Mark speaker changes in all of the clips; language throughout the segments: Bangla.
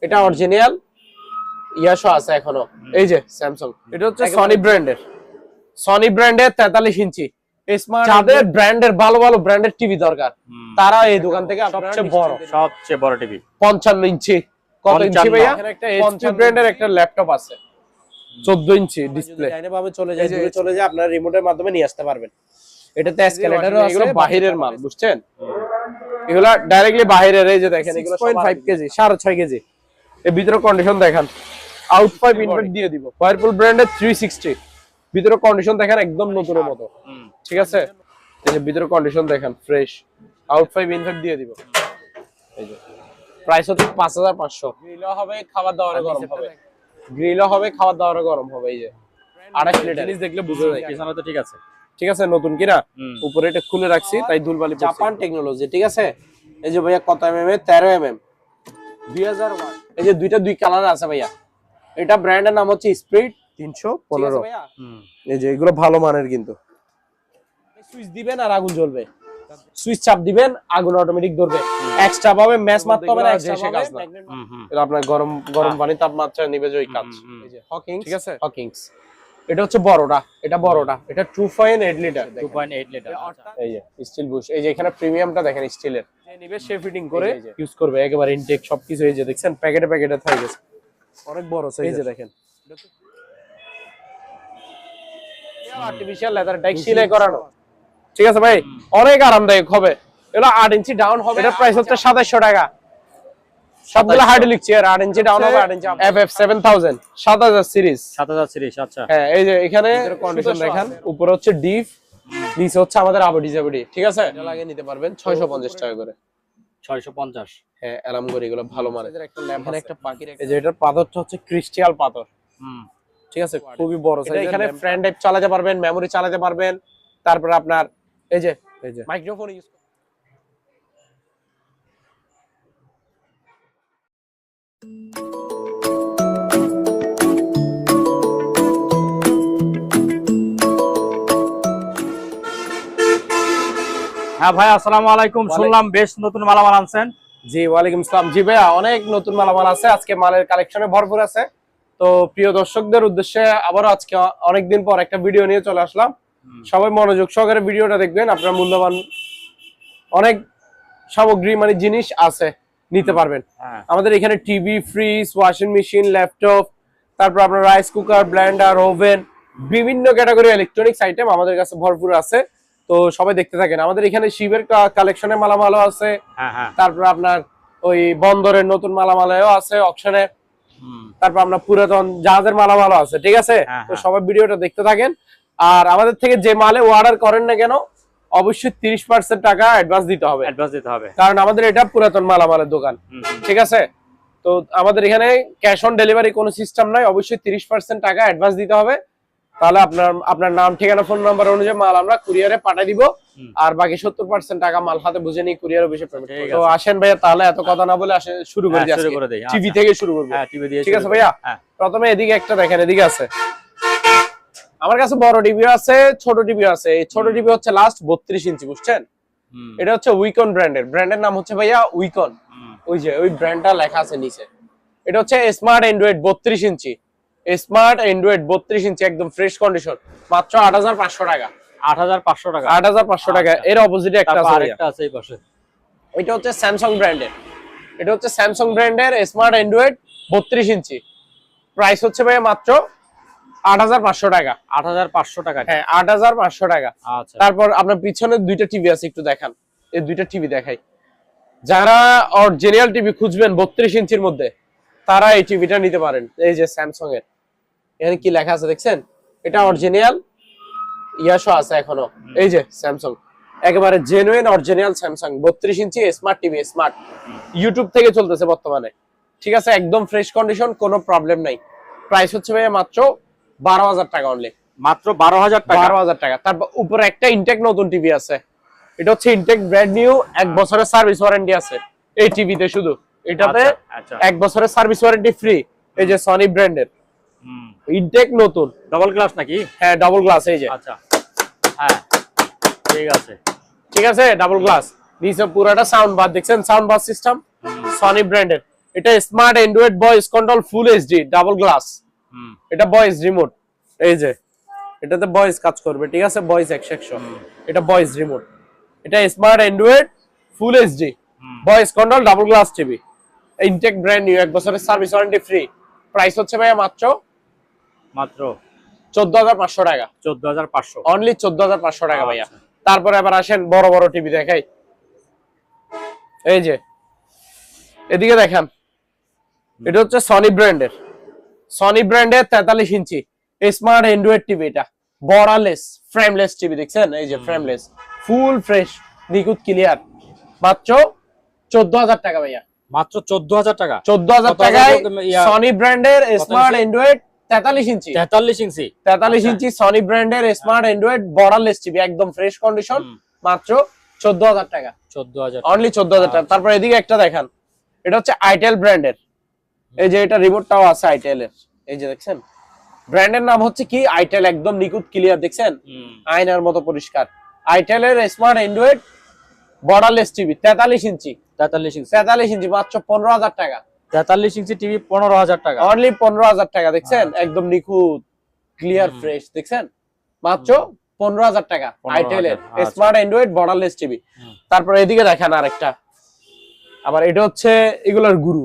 Speaker 1: এটা অরিজিনাল ইয়াশো আছে এখনো। এই যে স্যামসাং, এটা হচ্ছে সনি ব্র্যান্ডের 43 ইঞ্চি স্মার্ট। যাদের ব্র্যান্ডের ভালো ভালো ব্র্যান্ডের টিভি দরকার তারা এই দোকান থেকে
Speaker 2: সবচেয়ে বড় টিভি
Speaker 1: 55 ইঞ্চি। কত ইঞ্চি ভাইয়া? একটা এইচপি ব্র্যান্ডের একটা ল্যাপটপ আছে 14 ইঞ্চি ডিসপ্লে। ডাইনে ভাবে চলে যায়, দূরে চলে যায়, আপনার রিমোটের মাধ্যমে নিয়ে আসতে পারবেন। এটাতে এসকেলেটরও আছে। এগুলো বাহিরের মাল, বুঝছেন? এগুলা ডাইরেক্টলি বাহিরের। এই যে দেখেন এগুলো 6.5 কেজি, 6.5 কেজি। এর ভিতরে কন্ডিশন দেখেন, আউট 5 ইনভার্ট দিয়ে দিব। ওয়ারপুল ব্র্যান্ডের 360। ভিতরে কন্ডিশন দেখেন একদম নতুনের মতো, ঠিক আছে? এই যে ভিতরে কন্ডিশন দেখেন ফ্রেশ, আউট 5 ইনভার্ট দিয়ে দিব। এই যে প্রাইস হচ্ছে 5500। গ্রিলও হবে, খাবার দাবারে গরম হবে। গ্রিলও হবে, খাবার দাবারে গরম হবে। এই যে 28 লিটার। জিনিস দেখলে বুঝা যায়
Speaker 2: পিছনে তো ঠিক আছে,
Speaker 1: ঠিক আছে? নতুন কিনা উপরে এটা খুলে রাখছি তাই ধুলবালি। জাপান টেকনোলজি, ঠিক আছে? এই যে ভাইয়া কত এমএম এর? 13 এমএম 2001। এই যে দুই কালার আছে ভাইয়া। এটা ব্র্যান্ডের নাম হচ্ছে স্পিরিট 315। এই যে এগুলো ভালো মানের, কিন্তু সুইচ দিবেন আর আগুন জ্বলবে, সুইচ চাপ দিবেন আগুন অটোমেটিক ধরবে। এক্সট্রা ভাবে ম্যাচ মারতে হবে না, এক্সট্রা ভাবে এটা আপনার গরম পানি তাপমাত্রা নিবে যে ওই কাজ। এই যে হকিংস, ঠিক আছে? হকিংস এটা হচ্ছে বড়টা, এটা 2.8 লিটার।
Speaker 2: 2.8 লিটার।
Speaker 1: এই যে স্টিল বুশ। এই যে এখানে প্রিমিয়ামটা দেখেন স্টিলের। যে নিবে সে ফিটিং করে ইউজ করবে একেবারে ইনটেক সবকিছু। এই যে দেখছেন প্যাকেটে হয়ে গেছে, অনেক বড় সাইজ। এই যে দেখেন আর্টিফিশিয়াল লেদার ডাইক সেলাই করানো, ঠিক আছে ভাই? অনেক আরামদায়ক হবে। এগুলো 8 ইঞ্চি ডাউন হবে। এটা প্রাইস হচ্ছে 2700 টাকা। সবগুলো হাইড্রোলিক চেয়ার, 8 ইঞ্চি ডাউন হবে, 8 ইঞ্চি FF 7000 7000 সিরিজ।
Speaker 2: আচ্ছা
Speaker 1: হ্যাঁ, এই যে এখানে কন্ডিশন দেখেন, উপরে হচ্ছে ডিপ, নিচে হচ্ছে আমাদের আবডি জাবডি, ঠিক আছে? এটা লাগিয়ে নিতে পারবেন 650 টাকা করে।
Speaker 2: 650।
Speaker 1: হ্যাঁ, অ্যালাম করে এগুলো ভালো মানের। একটা ল্যাম্প, এখানে একটা পাখির, এই যে এটার পাথরটা হচ্ছে ক্রিস্টাল পাথর, ঠিক আছে? খুবই বড় সাইজ। এখানে ফ্রেন্ড টাইপ চালাতে পারবেন, মেমরি চালাতে পারবেন। তারপর আপনার এই যে মাইক্রোফোন ইউজ।
Speaker 2: হ্যাঁ ভাই, আসসালামু আলাইকুম। শুনলাম বেশ নতুন মালামাল আনছেন।
Speaker 1: জি, ওয়ালাইকুম আসসালাম। জি ভাইয়া, অনেক নতুন মালামাল আছে আজকে, মালের কালেকশনে ভরপুর আছে। তো প্রিয় দর্শকদের উদ্দেশ্যে আবারও আজকে অনেকদিন পর একটা ভিডিও নিয়ে চলে আসলাম। সবাই মনোযোগ সহকারে ভিডিওটা দেখবেন। আপনার মূল্যবান অনেক সামগ্রী মানে জিনিস আছে, নিতে পারবেন। আমাদের এখানে TV, fridge, washing machine, laptop, তারপর আপনার রাইস কুকার, ব্লেন্ডার, ওভেন, বিভিন্ন ক্যাটাগরি ইলেকট্রনিক্স আইটেম আমাদের কাছে ভরপুর আছে। তো সবাই দেখতে থাকেন। আমাদের এখানে শিবের কালেকশনে মালামালও আছে, তারপর আপনার ওই বন্দরের নতুন মালামালও আছে অকশনে, তারপর আপনার পুরাতন জাহাজের মালামালও আছে, ঠিক আছে? তো সবাই ভিডিওটা দেখতে থাকেন। আর আমাদের থেকে যে মালে অর্ডার করেন না কেন, অবশ্যই 30% টাকা অ্যাডভান্স দিতে হবে। কারণ আমাদের এটা পুরাতন মালামালের দোকান, ঠিক আছে? তো আমাদের এখানে ক্যাশ অন ডেলিভারি কোনো সিস্টেম নাই, অবশ্যই 30% টাকা অ্যাডভান্স দিতে হবে। তাহলে আপনার নাম, ঠিকানা, ফোন নাম্বার অনুযায়ী মাল আমরা কুরিয়ারে পাঠিয়ে দিব। আর বাকি 70% টাকা মাল হাতে বুঝে নিয়ে কুরিয়ার অফিসে পেমেন্ট করব। তো আসেন ভাইয়া, তাহলে এত কথা না বলে আসেন শুরু করে দিই। টিভি থেকে শুরু করব। ঠিক আছে ভাইয়া? প্রথমে এদিকে একটা দেখেন, এদিকে আছে আমার কাছে বড় টিভি আছে, ছোট টিভি আছে। এই ছোট টিভি হচ্ছে লাস্ট 32 ইঞ্চি, বুঝছেন? এটা হচ্ছে উইকন ব্র্যান্ডের নাম হচ্ছে ভাইয়া উইকন। ওই যে ওই ব্র্যান্ডটা লেখা আছে নিচে। এটা হচ্ছে স্মার্ট অ্যান্ড্রয়েড 32 ইঞ্চি, স্মার্ট অ্যান্ড্রয়েড 32 ইঞ্চি, একদম ফ্রেশ কন্ডিশন, মাত্র 8500 টাকা।
Speaker 2: 8500 টাকা,
Speaker 1: 8500 টাকা। এর অপোজিটে একটা
Speaker 2: আছে এই পাশে।
Speaker 1: এটা হচ্ছে স্যামসাং ব্র্যান্ডের স্মার্ট অ্যান্ড্রয়েড 32 ইঞ্চি। প্রাইস হচ্ছে ভাইয়া মাত্র 8500 টাকা।
Speaker 2: 8500 টাকা।
Speaker 1: হ্যাঁ, 8500 টাকা।
Speaker 2: আচ্ছা,
Speaker 1: তারপর আপনার পিছনে দুইটা টিভি আছে, একটু দেখান। এই দুইটা টিভি দেখাই। যারা অরিজিনাল টিভি খুঁজবেন 32 ইঞ্চির মধ্যে, তারা এই টিভিটা নিতে পারেন। এই যে স্যামসাং এর, এখানে কি লেখা আছে দেখছেন? এটা অরিজিনাল ইয়াশো আছে এখনো। এই যে স্যামসাং, একেবারে জেনুইন অরিজিনাল স্যামসাং 32 ইঞ্চি স্মার্ট টিভি, স্মার্ট, ইউটিউব থেকে চলতেছে বর্তমানে, ঠিক আছে? একদম ফ্রেশ কন্ডিশন, কোনো প্রবলেম নাই। প্রাইস হচ্ছে ভাইয়া মাত্র 12000 টাকা অনলি,
Speaker 2: মাত্র 12000 টাকা।
Speaker 1: 12000 টাকা। তারপর উপরে একটা ইনটেক নতুন টিভি আছে, এটা হচ্ছে ইনটেক ব্র্যান্ড নিউ, 1 বছরের সার্ভিস ওয়ারেন্টি আছে এই টিভিতে। শুধু এটাতে 1 বছরের সার্ভিস ওয়ারেন্টি ফ্রি। এই যে সনি ব্র্যান্ডের ইনটেক নতুন,
Speaker 2: ডাবল গ্লাস নাকি?
Speaker 1: হ্যাঁ, ডাবল গ্লাস। এই যে
Speaker 2: আচ্ছা, হ্যাঁ, ঠিক আছে,
Speaker 1: ডাবল গ্লাস। নিচে পুরোটা সাউন্ড বার, দেখছেন? সাউন্ড বার সিস্টেম সনি ব্র্যান্ডের। এটা smart Android voice control full HD double glass. এটা ভয়েস রিমোট, এই যে এটাতে ভয়েস কাজ করবে, ঠিক আছে, ভয়েস 100। এটা ভয়েস রিমোট, এটা smart android full HD voice control double glass TV. Intact brand new, 1 বছরের সার্ভিস ওয়ারেন্টি ফ্রি। প্রাইস হচ্ছে ভাইয়া মাত্র 14,500 টাকা।
Speaker 2: 14,500
Speaker 1: অনলি 14,500 টাকা ভাইয়া। তারপরে আবার আসেন বড় বড় টিভি দেখাই। এই যে এদিকে দেখেন, এটা হচ্ছে সনি ব্র্যান্ডের 43 ইঞ্চি স্মার্ট অ্যান্ড্রয়েড টিভি। এটা বর্ডারলেস ফ্রেমলেস টিভি, দেখছেন, এই যে ফ্রেমলেস, ফুল ফ্রেশ, নিখুঁত ক্লিয়ার। মাত্র 14,000 টাকা ভাইয়া।
Speaker 2: মাত্র 14,000 টাকা।
Speaker 1: 14,000 টাকায় সনি ব্র্যান্ডের স্মার্ট অ্যান্ড্রয়েড 43 ইঞ্চি 43 ইঞ্চি সনি ব্র্যান্ডের স্মার্ট অ্যান্ড্রয়েড বর্ডারলেস টিভি, একদম ফ্রেশ কন্ডিশন। মাত্র 14,000 টাকা।
Speaker 2: 14,000
Speaker 1: অনলি 14,000 টাকা। তারপর এদিকে একটা দেখান, এটা হচ্ছে আইটেল ব্র্যান্ডের। এই যে এটা রিমোটটাও আছে আইটেল এর, এই যে দেখছেন, ব্র্যান্ডের নাম হচ্ছে কি আইটেল, একদম নিখুঁত ক্লিয়ার, দেখছেন, আয়নার মতো পরিষ্কার। আইটেল এর স্মার্ট অ্যান্ড্রয়েড বর্ডারলেস টিভি 43 ইঞ্চি 43 ইঞ্চি মাত্র 15,000 টাকা।
Speaker 2: 43 ইঞ্চি টিভি 15,000 টাকা।
Speaker 1: অনলি 15,000 টাকা, দেখছেন, একদম নিখুঁত ক্লিয়ার ফ্রেশ, দেখছেন, মাত্র 15,000 টাকা আইটেল এর স্মার্ট অ্যান্ড্রয়েড বর্ডারলেস টিভি। তারপর এদিকে দেখেন আরেকটা, আবার এটা হচ্ছে এগুলোর গুরু,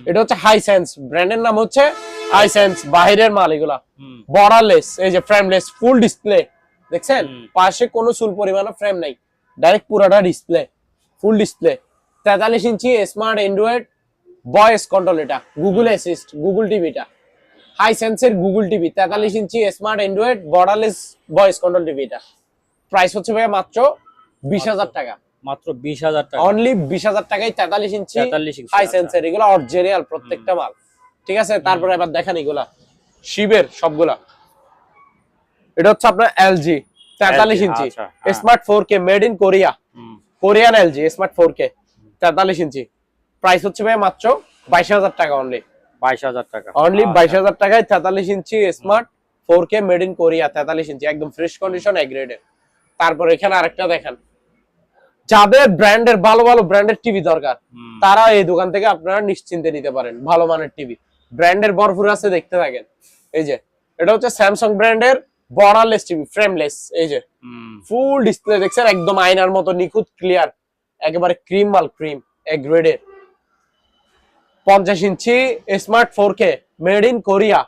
Speaker 1: এটা হচ্ছে হাইসেন্স, ব্র্যান্ডের নাম হচ্ছে হাইসেন্স, বাহিরের মাল এগুলা, বর্ডারলেস, এই যে ফ্রেমলেস, ফুল ডিসপ্লে, দেখছেন, পাশে কোনো চুল পরিমাণও ফ্রেম নাই, ডাইরেক্ট পুরাটা display, full display. 43 inch smart Android voice control, এটা গুগল অ্যাসিস্ট, গুগল টিভিটা হাইসেন্সের Google TV 43 inch smart Android borderless voice control TV. এটা প্রাইস হচ্ছে ভাই মাত্র 20,000 টাকা।
Speaker 2: মাত্র 20,000 টাকা।
Speaker 1: অনলি 20,000 টাকায় 43 ইঞ্চি হাইসেন্সের, এগুলো অরিজিনাল প্রত্যেকটা মাল, ঠিক আছে। তারপরে এবার দেখেন এগুলা শিবের সবগুলা। এটা হচ্ছে আপনার LG 43 inch smart 4K made in Korea, Korean LG smart 4K 43 inch. Price হচ্ছে ভাই মাত্র 22,000 টাকা। অনলি
Speaker 2: 22,000 টাকা।
Speaker 1: অনলি 22,000 টাকায় 43 inch smart 4K made in Korea 43 inch, একদম ফ্রেশ কন্ডিশন, এ গ্রেডের। তারপর এখানে আরেকটা দেখেন, যাদের ব্র্যান্ডের ভালো ভালো ব্র্যান্ডের টিভি দরকার, তারা এই দোকান থেকে আপনারা নিশ্চিন্তে নিতে পারেন, ভালো মানের টিভি, ব্র্যান্ডের ভরপুর আছে, দেখতে থাকেন। এই যে এটা হচ্ছে স্যামসাং ব্র্যান্ডের বর্ডারলেস টিভি, ফ্রেমলেস, এই যে ফুল ডিসপ্লে, দেখছেন, একদম আয়নার মতো নিখুঁত ক্লিয়ার, একেবারে ক্রিম মাল, ক্রিম, এ গ্রেডের। 50 inch smart 4K made in Korea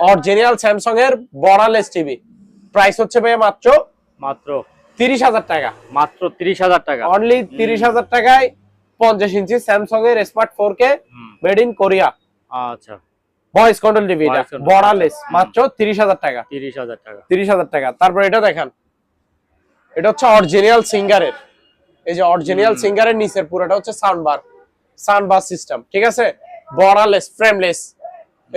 Speaker 1: original Samsung এর বর্ডারলেস টিভি। প্রাইস হচ্ছে ভাই মাত্র 30,000 টাকা।
Speaker 2: মাত্র 30,000 টাকা।
Speaker 1: অনলি 30,000 টাকায় 50 ইঞ্চি স্যামসাং এর smart 4K made in Korea,
Speaker 2: আচ্ছা,
Speaker 1: ভয়েস কন্ট্রোল টিভি, এটা বর্ডারলেস, মাত্র 30,000 টাকা।
Speaker 2: 30,000 টাকা।
Speaker 1: 30,000 টাকা। তারপর এটা দেখেন, এটা হচ্ছে অরিজিনাল সিঙ্গারের, এই যে অরিজিনাল সিঙ্গারের নিচের পুরোটা হচ্ছে সাউন্ড বার সিস্টেম, ঠিক আছে, বর্ডারলেস ফ্রেমলেস,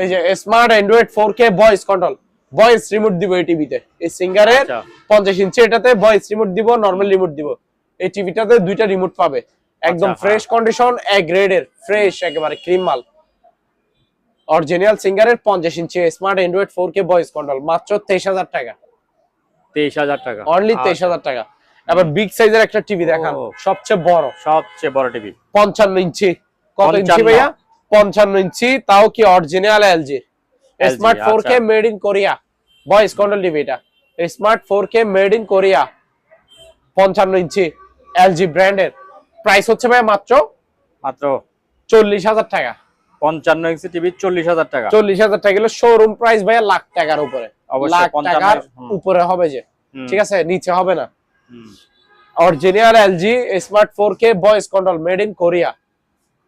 Speaker 1: এই যে smart Android 4K voice control, voice remote দিব এই টিভিতে, এই সিঙ্গারের 50 ইঞ্চি, এটাতে ভয়েস রিমোট দিব, নরমাল রিমোট দিব। এই টিভিটাতে দুইটা রিমোট পাবে, একদম ফ্রেশ কন্ডিশন, এ গ্রেডের, ফ্রেশ, একেবারে ক্রিম মাল। অরিজিনাল সিঙ্গারের 50 inch smart Android 4K voice control, মাত্র 23,000 টাকা।
Speaker 2: 23,000 টাকা।
Speaker 1: অনলি 23,000 টাকা। আবার বিগ সাইজের একটা টিভি দেখান, সবচেয়ে বড় টিভি 55 ইঞ্চি। কত ইঞ্চি ভাইয়া? 55 ইঞ্চি, তাও কি original LG smart 4K made in Korea voice control TV. এটা smart 4K made in Korea 55 inch LG ব্র্যান্ডের। প্রাইস হচ্ছে ভাই মাত্র 40,000 টাকা।
Speaker 2: 55 ইঞ্চি টিভি 40,000 টাকা।
Speaker 1: 40,000 টাকা গেলে শোরুম প্রাইস ভাইয়া লাখ টাকার উপরে, লাখ টাকার উপরে হবে, যে ঠিক আছে, নিচে হবে না। Original LG smart 4K voice control made in Korea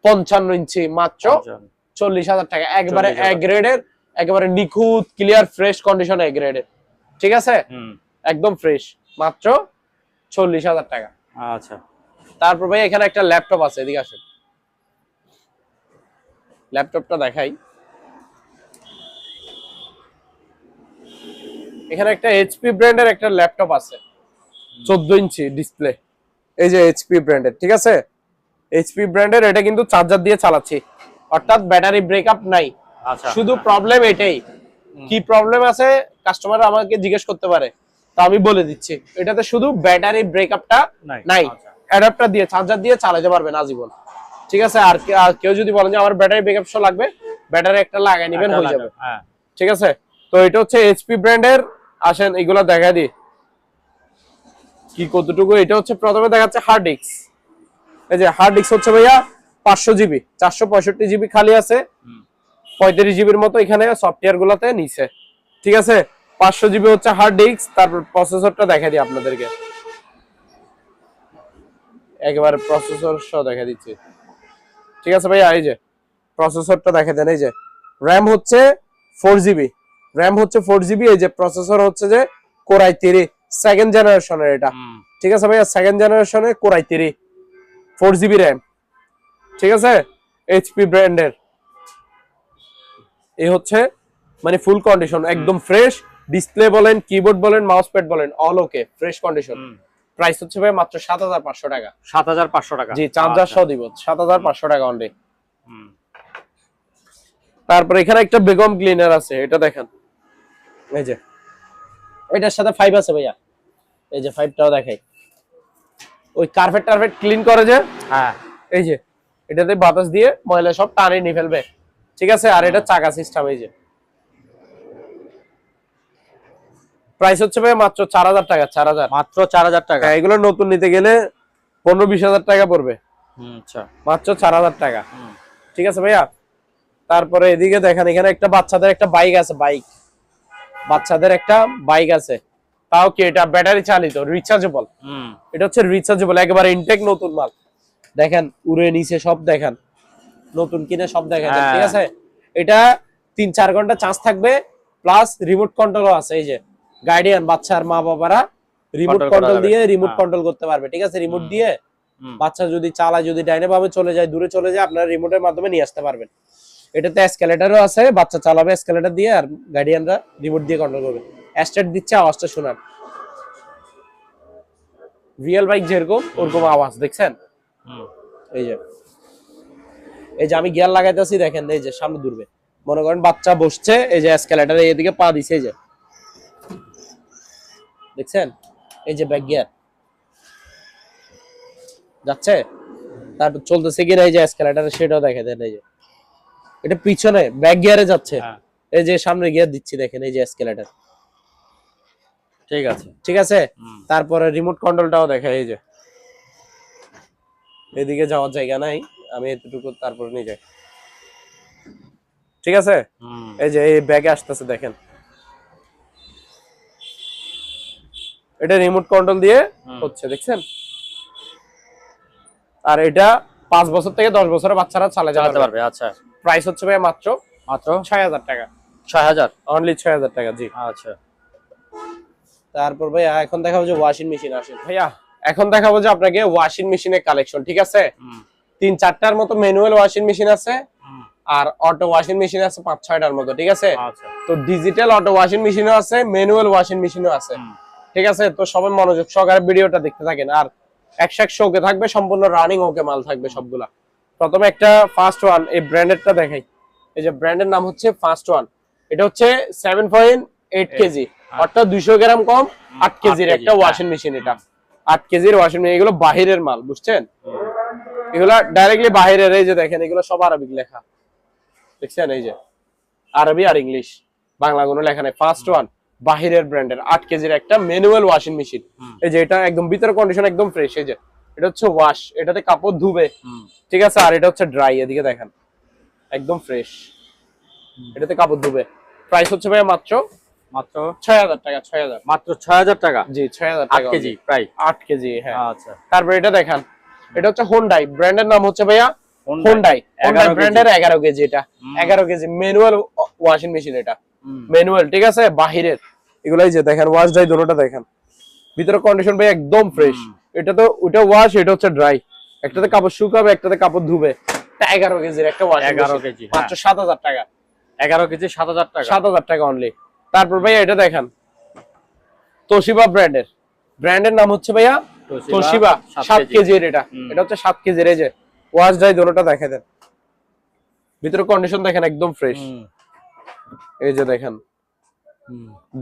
Speaker 1: 55 ইঞ্চি, মাত্র 40,000 টাকা। একবারে এ গ্রেডের, একেবারে নিখুঁত ক্লিয়ার ফ্রেশ কন্ডিশন, এ গ্রেডের, ঠিক আছে, একদম ফ্রেশ, মাত্র 40,000 টাকা।
Speaker 2: আচ্ছা,
Speaker 1: তারপর ভাই এখানে একটা ল্যাপটপ আছে, এদিকে আসেন, ল্যাপটপটা দেখাই। এখানে একটা এইচপি ব্র্যান্ডের একটা ল্যাপটপ আছে, 14 ইঞ্চি ডিসপ্লে, এই যে এইচপি ব্র্যান্ডের, ঠিক আছে, এইচপি ব্র্যান্ডের। এটা কিন্তু চার্জার দিয়ে চালাচ্ছি, অর্থাৎ ব্যাটারি ব্রেকআপ নাই। শুধু প্রবলেম এটাই, কি প্রবলেম আছে কাস্টমার আমাকে জিজ্ঞেস করতে পারে, তা আমি বলে দিচ্ছি। এটাতে শুধু ব্যাটারি ব্রেকআপটা নাই, অ্যাডাপ্টার দিয়ে চার্জার দিয়ে চালাতে পারবেন আজীবন, ঠিক আছে। আর কেউ যদি বলেন যে আমার ব্যাটারি ব্যাকআপ সহ লাগবে, ব্যাটারি একটা লাগাই নেবেন, হয়ে যাবে।
Speaker 2: হ্যাঁ,
Speaker 1: ঠিক আছে। তো এটা হচ্ছে এইচপি ব্র্যান্ডের। আসেন এগুলা দেখা দিই কি কতটুকু। এটা হচ্ছে প্রথমে দেখাচ্ছে হার্ড ডিস্ক। এই যে হার্ড ডিস্ক হচ্ছে ভাইয়া 500 জিবি, 465 জিবি খালি আছে, 35 জিবির মতো এখানে সফটওয়্যার গুলাতে নিচে। ঠিক আছে, 500 জিবি হচ্ছে হার্ড ডিস্ক। তারপর প্রসেসরটা দেখা দিই আপনাদেরকে, একেবারে প্রসেসর সহ দেখা দিচ্ছি। ঠিক আছে ভাইয়া, এই যে প্রসেসরটা দেখা দেন। এই যে র্যাম হচ্ছে 4 জিবি, র্যাম হচ্ছে 4 জিবি। এই যে প্রসেসর হচ্ছে যে Core i3 সেকেন্ড জেনারেশনের এটা। ঠিক আছে ভাইয়া, সেকেন্ড জেনারেশনের Core i3 4 জিবি র্যাম। ঠিক আছে, এইচপি ব্র্যান্ডের। এই হচ্ছে মানে ফুল কন্ডিশন, একদম ফ্রেশ। ডিসপ্লে বলেন, কিবোর্ড বলেন, মাউস প্যাড বলেন, অল ওকে, ফ্রেশ কন্ডিশন। প্রাইস হচ্ছে ভাই মাত্র 7500 টাকা।
Speaker 2: 7500 টাকা।
Speaker 1: জি, চার্জার সহ দিব 7500 টাকা অনলি। তারপর এখানে একটা বেগম ক্লিনার আছে, এটা দেখেন। এই যে এটার সাথে 5 আছে ভাইয়া, এই যে 5টাও দেখাই। ওই কার্পেট টার্পেট ক্লিন করে যে,
Speaker 2: হ্যাঁ,
Speaker 1: এই যে এটাতে বাতাস দিয়ে ময়লা সব টানে নিয়ে ফেলবে। ঠিক আছে, আর এটা চাকা সিস্টেম। এই যে প্রাইস হচ্ছে ভাই মাত্র 4000 টাকা। 4000,
Speaker 2: মাত্র 4000 টাকা।
Speaker 1: হ্যাঁ, এগুলো নতুন নিতে গেলে 15-20 হাজার টাকা পড়বে।
Speaker 2: আচ্ছা,
Speaker 1: মাত্র 4000 টাকা। ঠিক আছে ভাইয়া। তারপরে এদিকে দেখেন, এখানে একটা বাচ্চাদের একটা বাইক আছে, বাইক, বাচ্চাদের একটা বাইক আছে। তাও কি এটা ব্যাটারি চালিত, রিচার্জেবল। এটা হচ্ছে রিচার্জেবল, একেবারে ইনটেক নতুন মাল। দেখেন উড়ে নিচে সব দেখেন, নতুন কিনে সব দেখেন।
Speaker 2: হ্যাঁ।
Speaker 1: ঠিক আছে, এটা 3-4 ঘন্টা চার্জ থাকবে, প্লাস রিমোট কন্ট্রোলও আছে। এই যে গার্ডিয়ান, বাচ্চার মা বাবারা রিমোট কন্ট্রোল দিয়ে রিমোট কন্ট্রোল করতে পারবে। ঠিক আছে, রিমোট দিয়ে বাচ্চা যদি চালায়, যদি ডাইনে ভাবে চলে যায়, দূরে চলে যায়, আপনারা রিমোটের মাধ্যমে নিয়ে আসতে পারবেন। এটাতে এসকেলেটরও আছে, বাচ্চা চালাবে এসকেলেটর দিয়ে, আর গার্ডিয়ানরা রিমোট দিয়ে কন্ট্রোল করবে। স্টার্ট দিচ্ছে, আওয়াজটা শোনান, রিয়েল বাইক যেরকম ওরকম আওয়াজ, দেখছেন? এই যে আমি গিয়ার লাগাইতেছি, দেখেন এই যে সামনে দূরবে, মনে করেন বাচ্চা বসছে, এই যে এসকেলেটরে এদিকে পা দিছে, এই যে দেখছেন, এই যে ব্যাক গিয়ার যাচ্ছে, তারপর চলতেছে কিনা, এই যে এসকেলেটরে সেটাও দেখে দেন। এই যে এটা পিছনে ব্যাক গিয়ারে যাচ্ছে, এই যে সামনে গিয়ার দিচ্ছি, দেখেন এই যে এসকেলেটর।
Speaker 2: ঠিক আছে,
Speaker 1: ঠিক আছে। তারপরে রিমোট কন্ট্রোলটাও দেখে, এই যে এদিকে যাওয়ার জায়গা নাই, আমি এতটুকু তারপরে নিয়ে যাই। ঠিক আছে, এই যে এই ব্যাগে আসতেছে, দেখেন এটা রিমোট কন্ট্রোল দিয়ে হচ্ছে, দেখছেন? আর এটা 5 বছর থেকে 10 বছরের বাচ্চারা চালাতে পারবে।
Speaker 2: আচ্ছা,
Speaker 1: প্রাইস হচ্ছে ভাই মাত্র 6000 টাকা।
Speaker 2: 6000,
Speaker 1: অনলি 6000 টাকা। জি,
Speaker 2: আচ্ছা।
Speaker 1: তারপর ভাইয়া এখন দেখাবো যে ওয়াশিং মেশিন। আসে ভাইয়া, এখন দেখাবো যে আপনাকে ওয়াশিং মেশিনের কালেকশন। ঠিক আছে, 3-4টার মতো ম্যানুয়াল ওয়াশিং মেশিন আছে, আর অটো ওয়াশিং মেশিন আছে 5-6টার মতো। ঠিক আছে, তো ডিজিটাল অটো ওয়াশিং মেশিনও আছে, ম্যানুয়াল ওয়াশিং মেশিনও আছে। ঠিক আছে, তো সবাই মনোযোগ সহকারে ভিডিওটা দেখতে থাকেন। আর 100 ওকে থাকবে, সম্পূর্ণ রানিং ওকে মাল থাকবে সবগুলা। প্রথমে একটা ফার্স্ট ওয়ান, এই ব্র্যান্ডেরটা দেখাই। এই যে ব্র্যান্ডের নাম হচ্ছে ফার্স্ট ওয়ান। এটা হচ্ছে 7.8 কেজি, অর্থাৎ 200 গ্রাম কম, 8 কেজির একটা ওয়াশিং মেশিন। এটা 8 কেজির ওয়াশিং মেশিন। এগুলো বাহিরের মাল, বুঝছেন? এগুলা ডাইরেক্টলি বাহিরের। এই যে দেখেন, এগুলো সব আরবিক লেখা, দেখছেন? এই যে আরবি আর ইংলিশ, বাংলা কোনো লেখা নেই। ফার্স্ট ওয়ান বাহিরের ব্র্যান্ডের 8 কেজির একটা ম্যানুয়াল ওয়াশিং মেশিন। এই যে এটা একদম ভিতরের কন্ডিশন একদম ফ্রেশ। এই যে এটা হচ্ছে ওয়াশ, এটাতে কাপড় ধুবে। ঠিক আছে, আর এটা হচ্ছে ড্রাই। এদিকে দেখেন একদম ফ্রেশ, এটাতে কাপড় ধুবে। প্রাইস হচ্ছে ভাই মাত্র 6000 টাকা। 6000,
Speaker 2: মাত্র 6000 টাকা।
Speaker 1: জি, 6000
Speaker 2: 8
Speaker 1: টাকা
Speaker 2: কেজি, প্রায়
Speaker 1: 8 কেজি। হ্যাঁ,
Speaker 2: আচ্ছা।
Speaker 1: তারপর এটা দেখেন, এটা হচ্ছে হোন্ডাই, ব্র্যান্ডের নাম হচ্ছে ভাইয়া হোন্ডাই। হোন্ডাই ব্র্যান্ডের 11 কেজি। এটা 11 কেজি ম্যানুয়াল ওয়াশিং মেশিন। এটা ম্যানুয়াল, ঠিক আছে, বাহিরের। এগুলাই যে দেখেন, ওয়াশ ড্রাই দুটোটা দেখেন, ভিতরের কন্ডিশন ভাই একদম ফ্রেশ। এটা তো ওটা ওয়াশ, এটা হচ্ছে ড্রাই। একটাতে কাপড় শুকাবে, একটাতে কাপড় ধুবে। 11 কেজির একটা ওয়াশিং মেশিন,
Speaker 2: 11 কেজি,
Speaker 1: মাত্র 7000 টাকা।
Speaker 2: 11 কেজি 7000 টাকা।
Speaker 1: 7000 টাকা অনলি। তারপর ভাইয়া এটা দেখেন, তোশিবা ব্র্যান্ডের নাম হচ্ছে ভাইয়া তোশিবা। 7 কেজির এটা। এটা হচ্ছে 7 কেজির। এই যে ওয়াশ ড্রাই দুটোটা দেখে দেন, ভিতরের কন্ডিশন দেখেন একদম ফ্রেশ। এই যে দেখেন,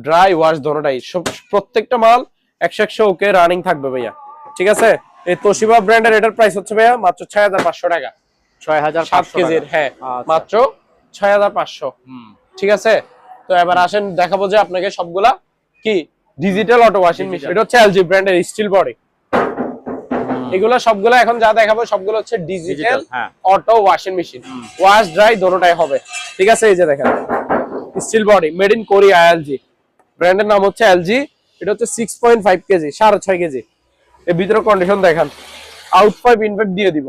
Speaker 1: ড্রাই ওয়াশ দুটোটাই, প্রত্যেকটা মাল 100 ওকে রানিং থাকবে ভাইয়া। ঠিক আছে, এই তোশিবা ব্র্যান্ডের এটার প্রাইস হচ্ছে ভাইয়া মাত্র 6500 টাকা।
Speaker 2: 6,500
Speaker 1: 7 কেজির, হ্যাঁ
Speaker 2: আচ্ছা।
Speaker 1: মাত্র 6,500। ঠিক আছে, তো এবার আসেন দেখাবো যে আপনাকে সবগুলা কি ডিজিটাল অটো ওয়াশিং মেশিন। এটা হচ্ছে এলজি ব্র্যান্ডের স্টিল বডি। এগুলো সবগুলো এখন যা দেখাবো সবগুলো হচ্ছে ডিজিটাল
Speaker 2: হ্যাঁ।
Speaker 1: Auto washing machine, wash dry দোনোটাই হবে। ঠিক আছে, এই যে দেখেন steel body, made in Korea, LG ব্র্যান্ডের নাম হচ্ছে এলজি। এটা হচ্ছে 6.5 কেজি, 6.5 কেজি। এর ভিতরে কন্ডিশন দেখেন, আউট পাইপ ইনপাইপ দিয়ে দিব।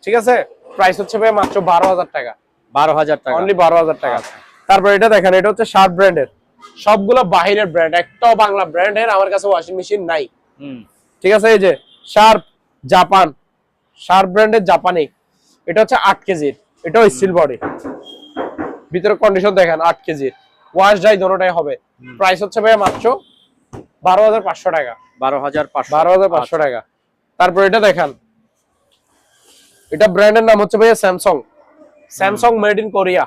Speaker 1: ঠিক আছে, প্রাইস হচ্ছে ভাই মাত্র 12,000 টাকা,
Speaker 2: 12,000 টাকা,
Speaker 1: অনলি 12,000 টাকা। তারপর এটা দেখেন, এটা হচ্ছে শার্প ব্র্যান্ডের, সবগুলো বাহিরের ব্র্যান্ড, একটাও বাংলা ব্র্যান্ডের আমার কাছে ওয়াশিং মেশিন নাই। ঠিক আছে, এই যে শার্প জাপান, শার্প ব্র্যান্ডের জাপানি, এটা হচ্ছে 8 কেজির, এটাও স্টিল বডি। ভিতরে কন্ডিশন দেখেন 8 কেজির, ওয়াশ ড্রাই দোনোটাই হবে। প্রাইস হচ্ছে ভাই মাত্র 12,500 টাকা, 12,500 টাকা। তারপর এটা দেখেন, এটা ব্র্যান্ডের নাম হচ্ছে ভাইয়া Samsung, Samsung made in Korea.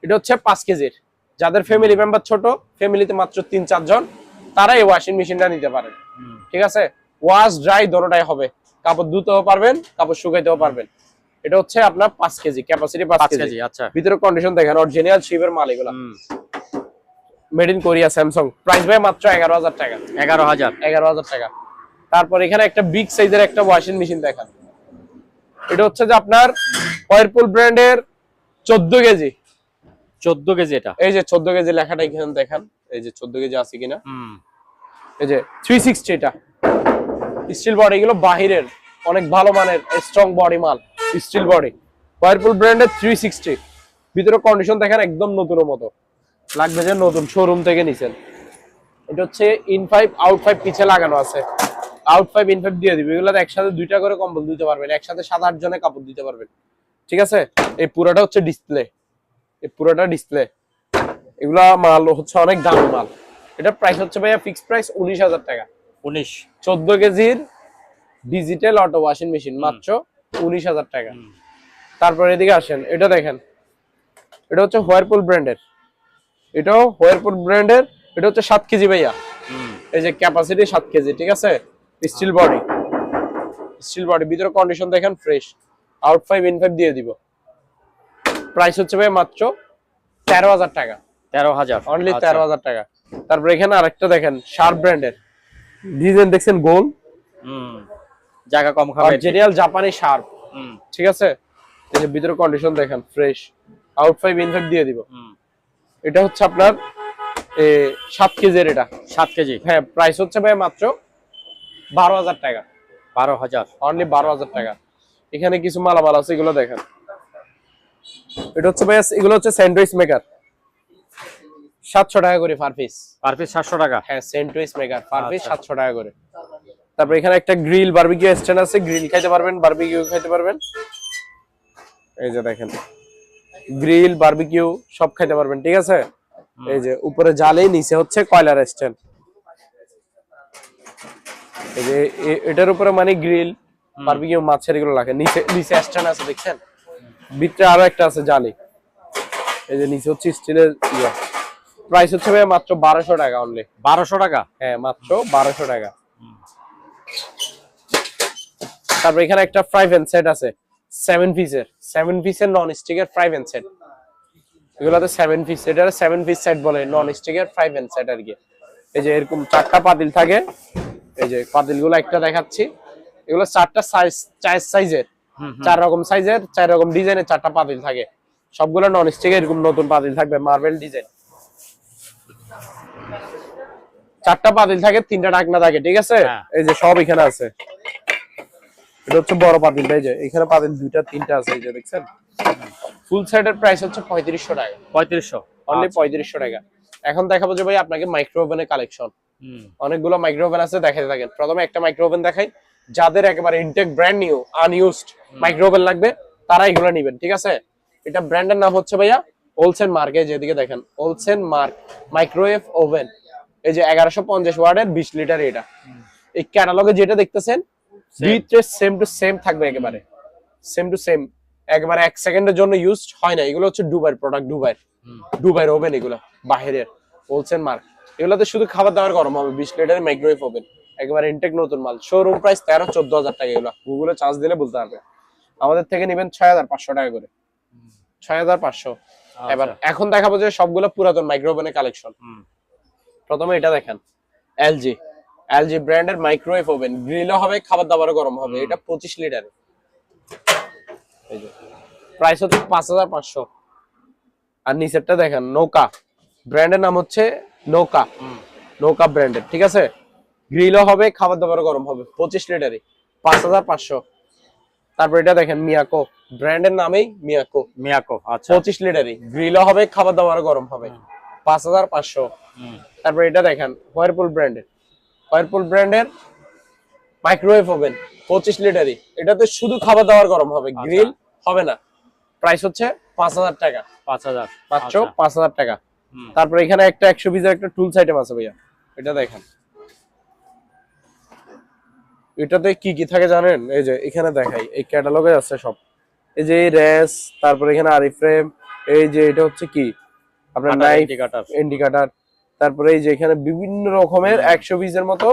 Speaker 1: এটা হচ্ছে 5 কেজির, যাদের ফ্যামিলি মেম্বার ছোট, ফ্যামিলিতে মাত্র 3-4 জন, তারা এই ওয়াশিং মেশিনটা নিতে পারেন। ঠিক আছে, ওয়াশ ড্রাই দোনোটাই হবে, কাপড় ধুতেও পারবেন, কাপড় শুকাইতেও পারবেন। এটা হচ্ছে আপনার 5 কেজি ক্যাপাসিটি, 5 কেজি।
Speaker 2: আচ্ছা,
Speaker 1: ভিতরে কন্ডিশন দেখেন, অরিজিনাল শিপের মাল এগুলা, made in Korea Samsung. Price ভাই মাত্র 11,000 টাকা, 11,000 টাকা। তারপর এখানে একটা বিগ সাইজের একটা ওয়াশিং মেশিন দেখেন, এটা হচ্ছে যে আপনার ওয়ারপুল ব্র্যান্ডের 14 কেজি,
Speaker 2: 14 কেজি। এটা
Speaker 1: এই যে 14 কেজি লেখাটা এখানে দেখেন, এই যে 14 কেজি আছে কিনা। এই যে 360, এটা স্টিল বডি, এগুলো বাহিরের অনেক ভালো মানের স্ট্রং বডি মাল, স্টিল বডি, ওয়ারপুল ব্র্যান্ডের 360। ভিতরে কন্ডিশন দেখেন একদম নতুনের মতো, লাগবে যে নতুন শোরুম থেকে নিছেন। এটা হচ্ছে ইন পাইপ আউট পাইপ পিছে লাগানো আছে, আউট পাইপ ইন পাইপ দিয়ে দিবে। এগুলোতে একসাথে 2টা করে কম্বল দিতে পারবেন, একসাথে 7-8 জনে কাপড় দিতে পারবেন। ঠিক আছে, এই পুরোটা হচ্ছে ডিসপ্লে, এই পুরোটা ডিসপ্লে। এগুলা মাল হচ্ছে অনেক দামি মাল। এটা প্রাইস হচ্ছে ভাইয়া ফিক্সড প্রাইস 19,000 টাকা, 14 কেজির ডিজিটাল অটো ওয়াশিং মেশিন মাত্র 19,000 টাকা। তারপর এদিকে আসেন, এটা দেখেন, এটা হচ্ছে হোয়ারপুল ব্র্যান্ডের, এটাও হোয়ারপুল ব্র্যান্ডের। এটা হচ্ছে 7 কেজি ভাইয়া, এই যে ক্যাপাসিটি 7 কেজি। ঠিক আছে, স্টিল বডি, স্টিল বডি। ভিতরে কন্ডিশন দেখেন fresh, out pipe in pipe দিয়ে দিব। প্রাইস হচ্ছে ভাই মাত্র 13,000 টাকা,
Speaker 2: 13,000,
Speaker 1: অনলি 13,000 টাকা। তারপর এখানে আরেকটা দেখেন, শার্প ব্র্যান্ডের, ডিজাইন দেখছেন গোল,
Speaker 2: জায়গা কম খাবে,
Speaker 1: অরিজিনাল জাপানি শার্প। ঠিক আছে, এই যে ভিতরে কন্ডিশন দেখেন fresh, out pipe in pipe দিয়ে দিব। এটা হচ্ছে আপনার 7 কেজির, এটা
Speaker 2: 7 কেজি।
Speaker 1: হ্যাঁ, প্রাইস হচ্ছে ভাই মাত্র 12,000 টাকা,
Speaker 2: 12,000,
Speaker 1: অনলি 12,000 টাকা। এখানে কিছু মালামাল আছে, এগুলো দেখেন। এটা হচ্ছে ভাই, এগুলো হচ্ছে স্যান্ডউইচ মেকার, 700 টাকা করে পার পিস,
Speaker 2: 700 টাকা।
Speaker 1: হ্যাঁ স্যান্ডউইচ মেকার পার পিস 700 টাকা করে। তারপর এখানে একটা গ্রিল বারবিকিউ স্ট্যান্ড আছে, গ্রিল খাইতে পারবেন, বারবিকিউ খাইতে পারবেন। এই যে দেখেন, গ্রিল বারবিকিউ সব খাইতে পারবেন। ঠিক আছে, এই যে উপরে জালে, নিচে হচ্ছে কয়লার স্ট্যান্ড। এই যে এটার উপরে মানে গ্রিল বারবিকিউ মাছের এগুলো লাগে, নিচে নিচে স্ট্যান্ড আছে দেখছেন, ভিতরে আরো একটা আছে জালি। এই যে নিচে হচ্ছে স্টিলের ইয়া। প্রাইস হচ্ছে ভাই মাত্র 1200 টাকা, অনলি
Speaker 2: 1200 টাকা,
Speaker 1: হ্যাঁ মাত্র 1200 টাকা। তারপর এখানে একটা ফ্রাই প্যান সেট আছে 7 পিসের নন স্টিকের ফ্রাই প্যান সেট। এগুলাতে 7 পিস, এটা 7 পিস সেট বলে, নন স্টিকের ফ্রাই প্যান সেট আর কি। এই যে এরকম 4টা পাতিল থাকে, এই যে পাতিলগুলো একটা দেখাচ্ছি। এগুলো 4টা সাইজের, 4 রকম সাইজের, 4 রকম ডিজাইনের 4টা পাতিল থাকে। সবগুলো নন স্টিকের, এরকম নতুন পাতিল থাকবে, মার্বেল ডিজাইন। 4টা পাতিল থাকে, 3টা ঢাকনা থাকে। ঠিক আছে, এই যে সব এখানে আছে। এটা হচ্ছে বড় পাতিলটা, এই যে এখানে পাতিল 2টা 3টা আছে, এই যে দেখছেন। ফুল সেটের প্রাইস হচ্ছে 3500 টাকা,
Speaker 2: 3500,
Speaker 1: অনলি 3500 টাকা। এখন দেখাবো যে ভাই আপনাকে মাইক্রো ওভেনের কালেকশন, অনেকগুলো মাইক্রো ওভেন আছে, দেখাতে থাকেন। প্রথমে একটা মাইক্রো ওভেন দেখাই, যাদের একেবারে intact brand new unused micro oven লাগবে তারা এগুলো নেবেন। ঠিক আছে, এটা ব্র্যান্ডের নাম হচ্ছে ভাইয়া ওলসেন মার্ক। এই যেদিকে দেখেন, ওলসেন মার্ক মাইক্রোওয়েভ ওভেন। এই যে 1150 ওয়াটের 20 লিটার। এটা এই ক্যাটালগে যেটা দেখতেছেন ভিতরে সেম টু সেম থাকবে, একেবারে সেম টু সেম, একেবারে 1 সেকেন্ডের জন্য ইউজড হয় না। এগুলো হচ্ছে দুবাইয়ের প্রোডাক্ট, দুবাইয়ের ওভেন, এগুলো বাহিরের ওলসেন মার্ক। এগুলোতে শুধু খাবার দাবার গরম হবে, 20 লিটারের মাইক্রোওয়েভ ওভেন, একেবারে ইনটেক নতুন মাল। শোরুম প্রাইস 13-14 হাজার টাকা। এগুলো গুগলে চার্জ দিলে বলতে পারবে। আমাদের থেকে নেবেন 6500 টাকা করে, 6500। এবার এখন দেখাবো যে সবগুলো পুরাতন মাইক্রো ওভেনের কালেকশন। প্রথমে এটা দেখেন, এলজি, এলজি ব্র্যান্ডের মাইক্রোওয়েভ ওভেন, গ্রিলও হবে, খাবার দাবারও গরম হবে। এটা 25 লিটার, এই যে প্রাইস হচ্ছে 5500। আর নিচেরটা দেখেন, নৌকা ব্র্যান্ডের নাম হচ্ছে নৌকা, নৌকা ব্র্যান্ডের, ঠিক আছে। গ্রিলও হবে, খাবার দাবারও গরম হবে, 25 লিটারই, 5500। তারপর এটা দেখেন, মিয়াকো ব্র্যান্ডের নামেই মিয়াকো,
Speaker 2: মিয়াকো, আচ্ছা
Speaker 1: 25 লিটারই, গ্রিলও হবে, খাবার দাবারও গরম হবে, 5500। তারপর এটা দেখেন, হোয়ারপুল ব্র্যান্ডের, হোয়ারপুল ব্র্যান্ডের মাইক্রোওয়েভ ওভেন, 25 লিটারই, এটাতে শুধু খাবার দাবার গরম হবে, গ্রিল হবে না। প্রাইস হচ্ছে 5000 টাকা,
Speaker 2: 5000
Speaker 1: মাত্র 5000 টাকা। তারপর এখানে একটা 120 এর একটা টুলস আইটেম আছে ভাইয়া, এটা দেখেন। এটাতে কি কি থাকে জানেন? এই যে এখানে দেখাই, এই ক্যাটালগে আছে সব। এই যে রেস, তারপর এখানে আরিফ্রেম, এই যে এটা হচ্ছে কি আপনার নাইফ, ইন্ডিকেটর, তারপরে এই যে এখানে বিভিন্ন রকমের 120 এর মতো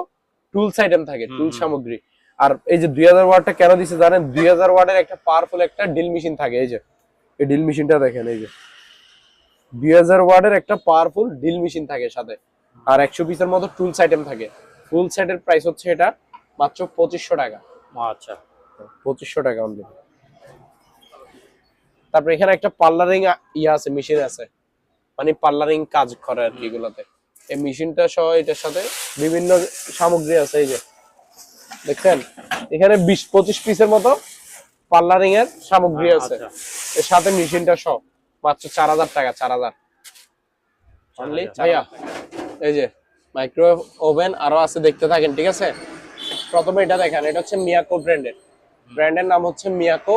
Speaker 1: টুলস আইটেম থাকে, টুল সামগ্রী। আর এই যে 2000 ওয়াটটা কেন দিছে জানেন? 2000 ওয়াটের একটা পাওয়ারফুল একটা ড্রিল মেশিন থাকে। এই যে এই ড্রিল মেশিনটা দেখেন, এই যে 2000 ওয়াটের একটা পাওয়ারফুল ড্রিল মেশিন থাকে সাথে, আর 120 এর মতো টুলস আইটেম থাকে। ফুল সেটের প্রাইস হচ্ছে এটা মাত্র 2500 টাকা।
Speaker 2: আচ্ছা
Speaker 1: 2500 টাকা অনলি। তারপর এখানে একটা পার্লারিং আছে, মেশিন আছে, মানে পার্লারিং কাজ করে আর কি এগুলাতে। এই মেশিনটা সহ এটার সাথে বিভিন্ন সামগ্রী আছে। এই যে দেখছেন, এখানে 20-25 পিসের মতো পার্লারিং এর সামগ্রী আছে, এর সাথে মেশিনটা সহ মাত্র 4000 টাকা, 4000 অনলি ভাইয়া। এই যে মাইক্রোওয়েভ ওভেন আরো আছে, দেখতে থাকেন, ঠিক আছে। প্রথমে এটা দেখেন, এটা হচ্ছে মিয়াকো ব্র্যান্ডের, ব্র্যান্ডের নাম হচ্ছে মিয়াকো।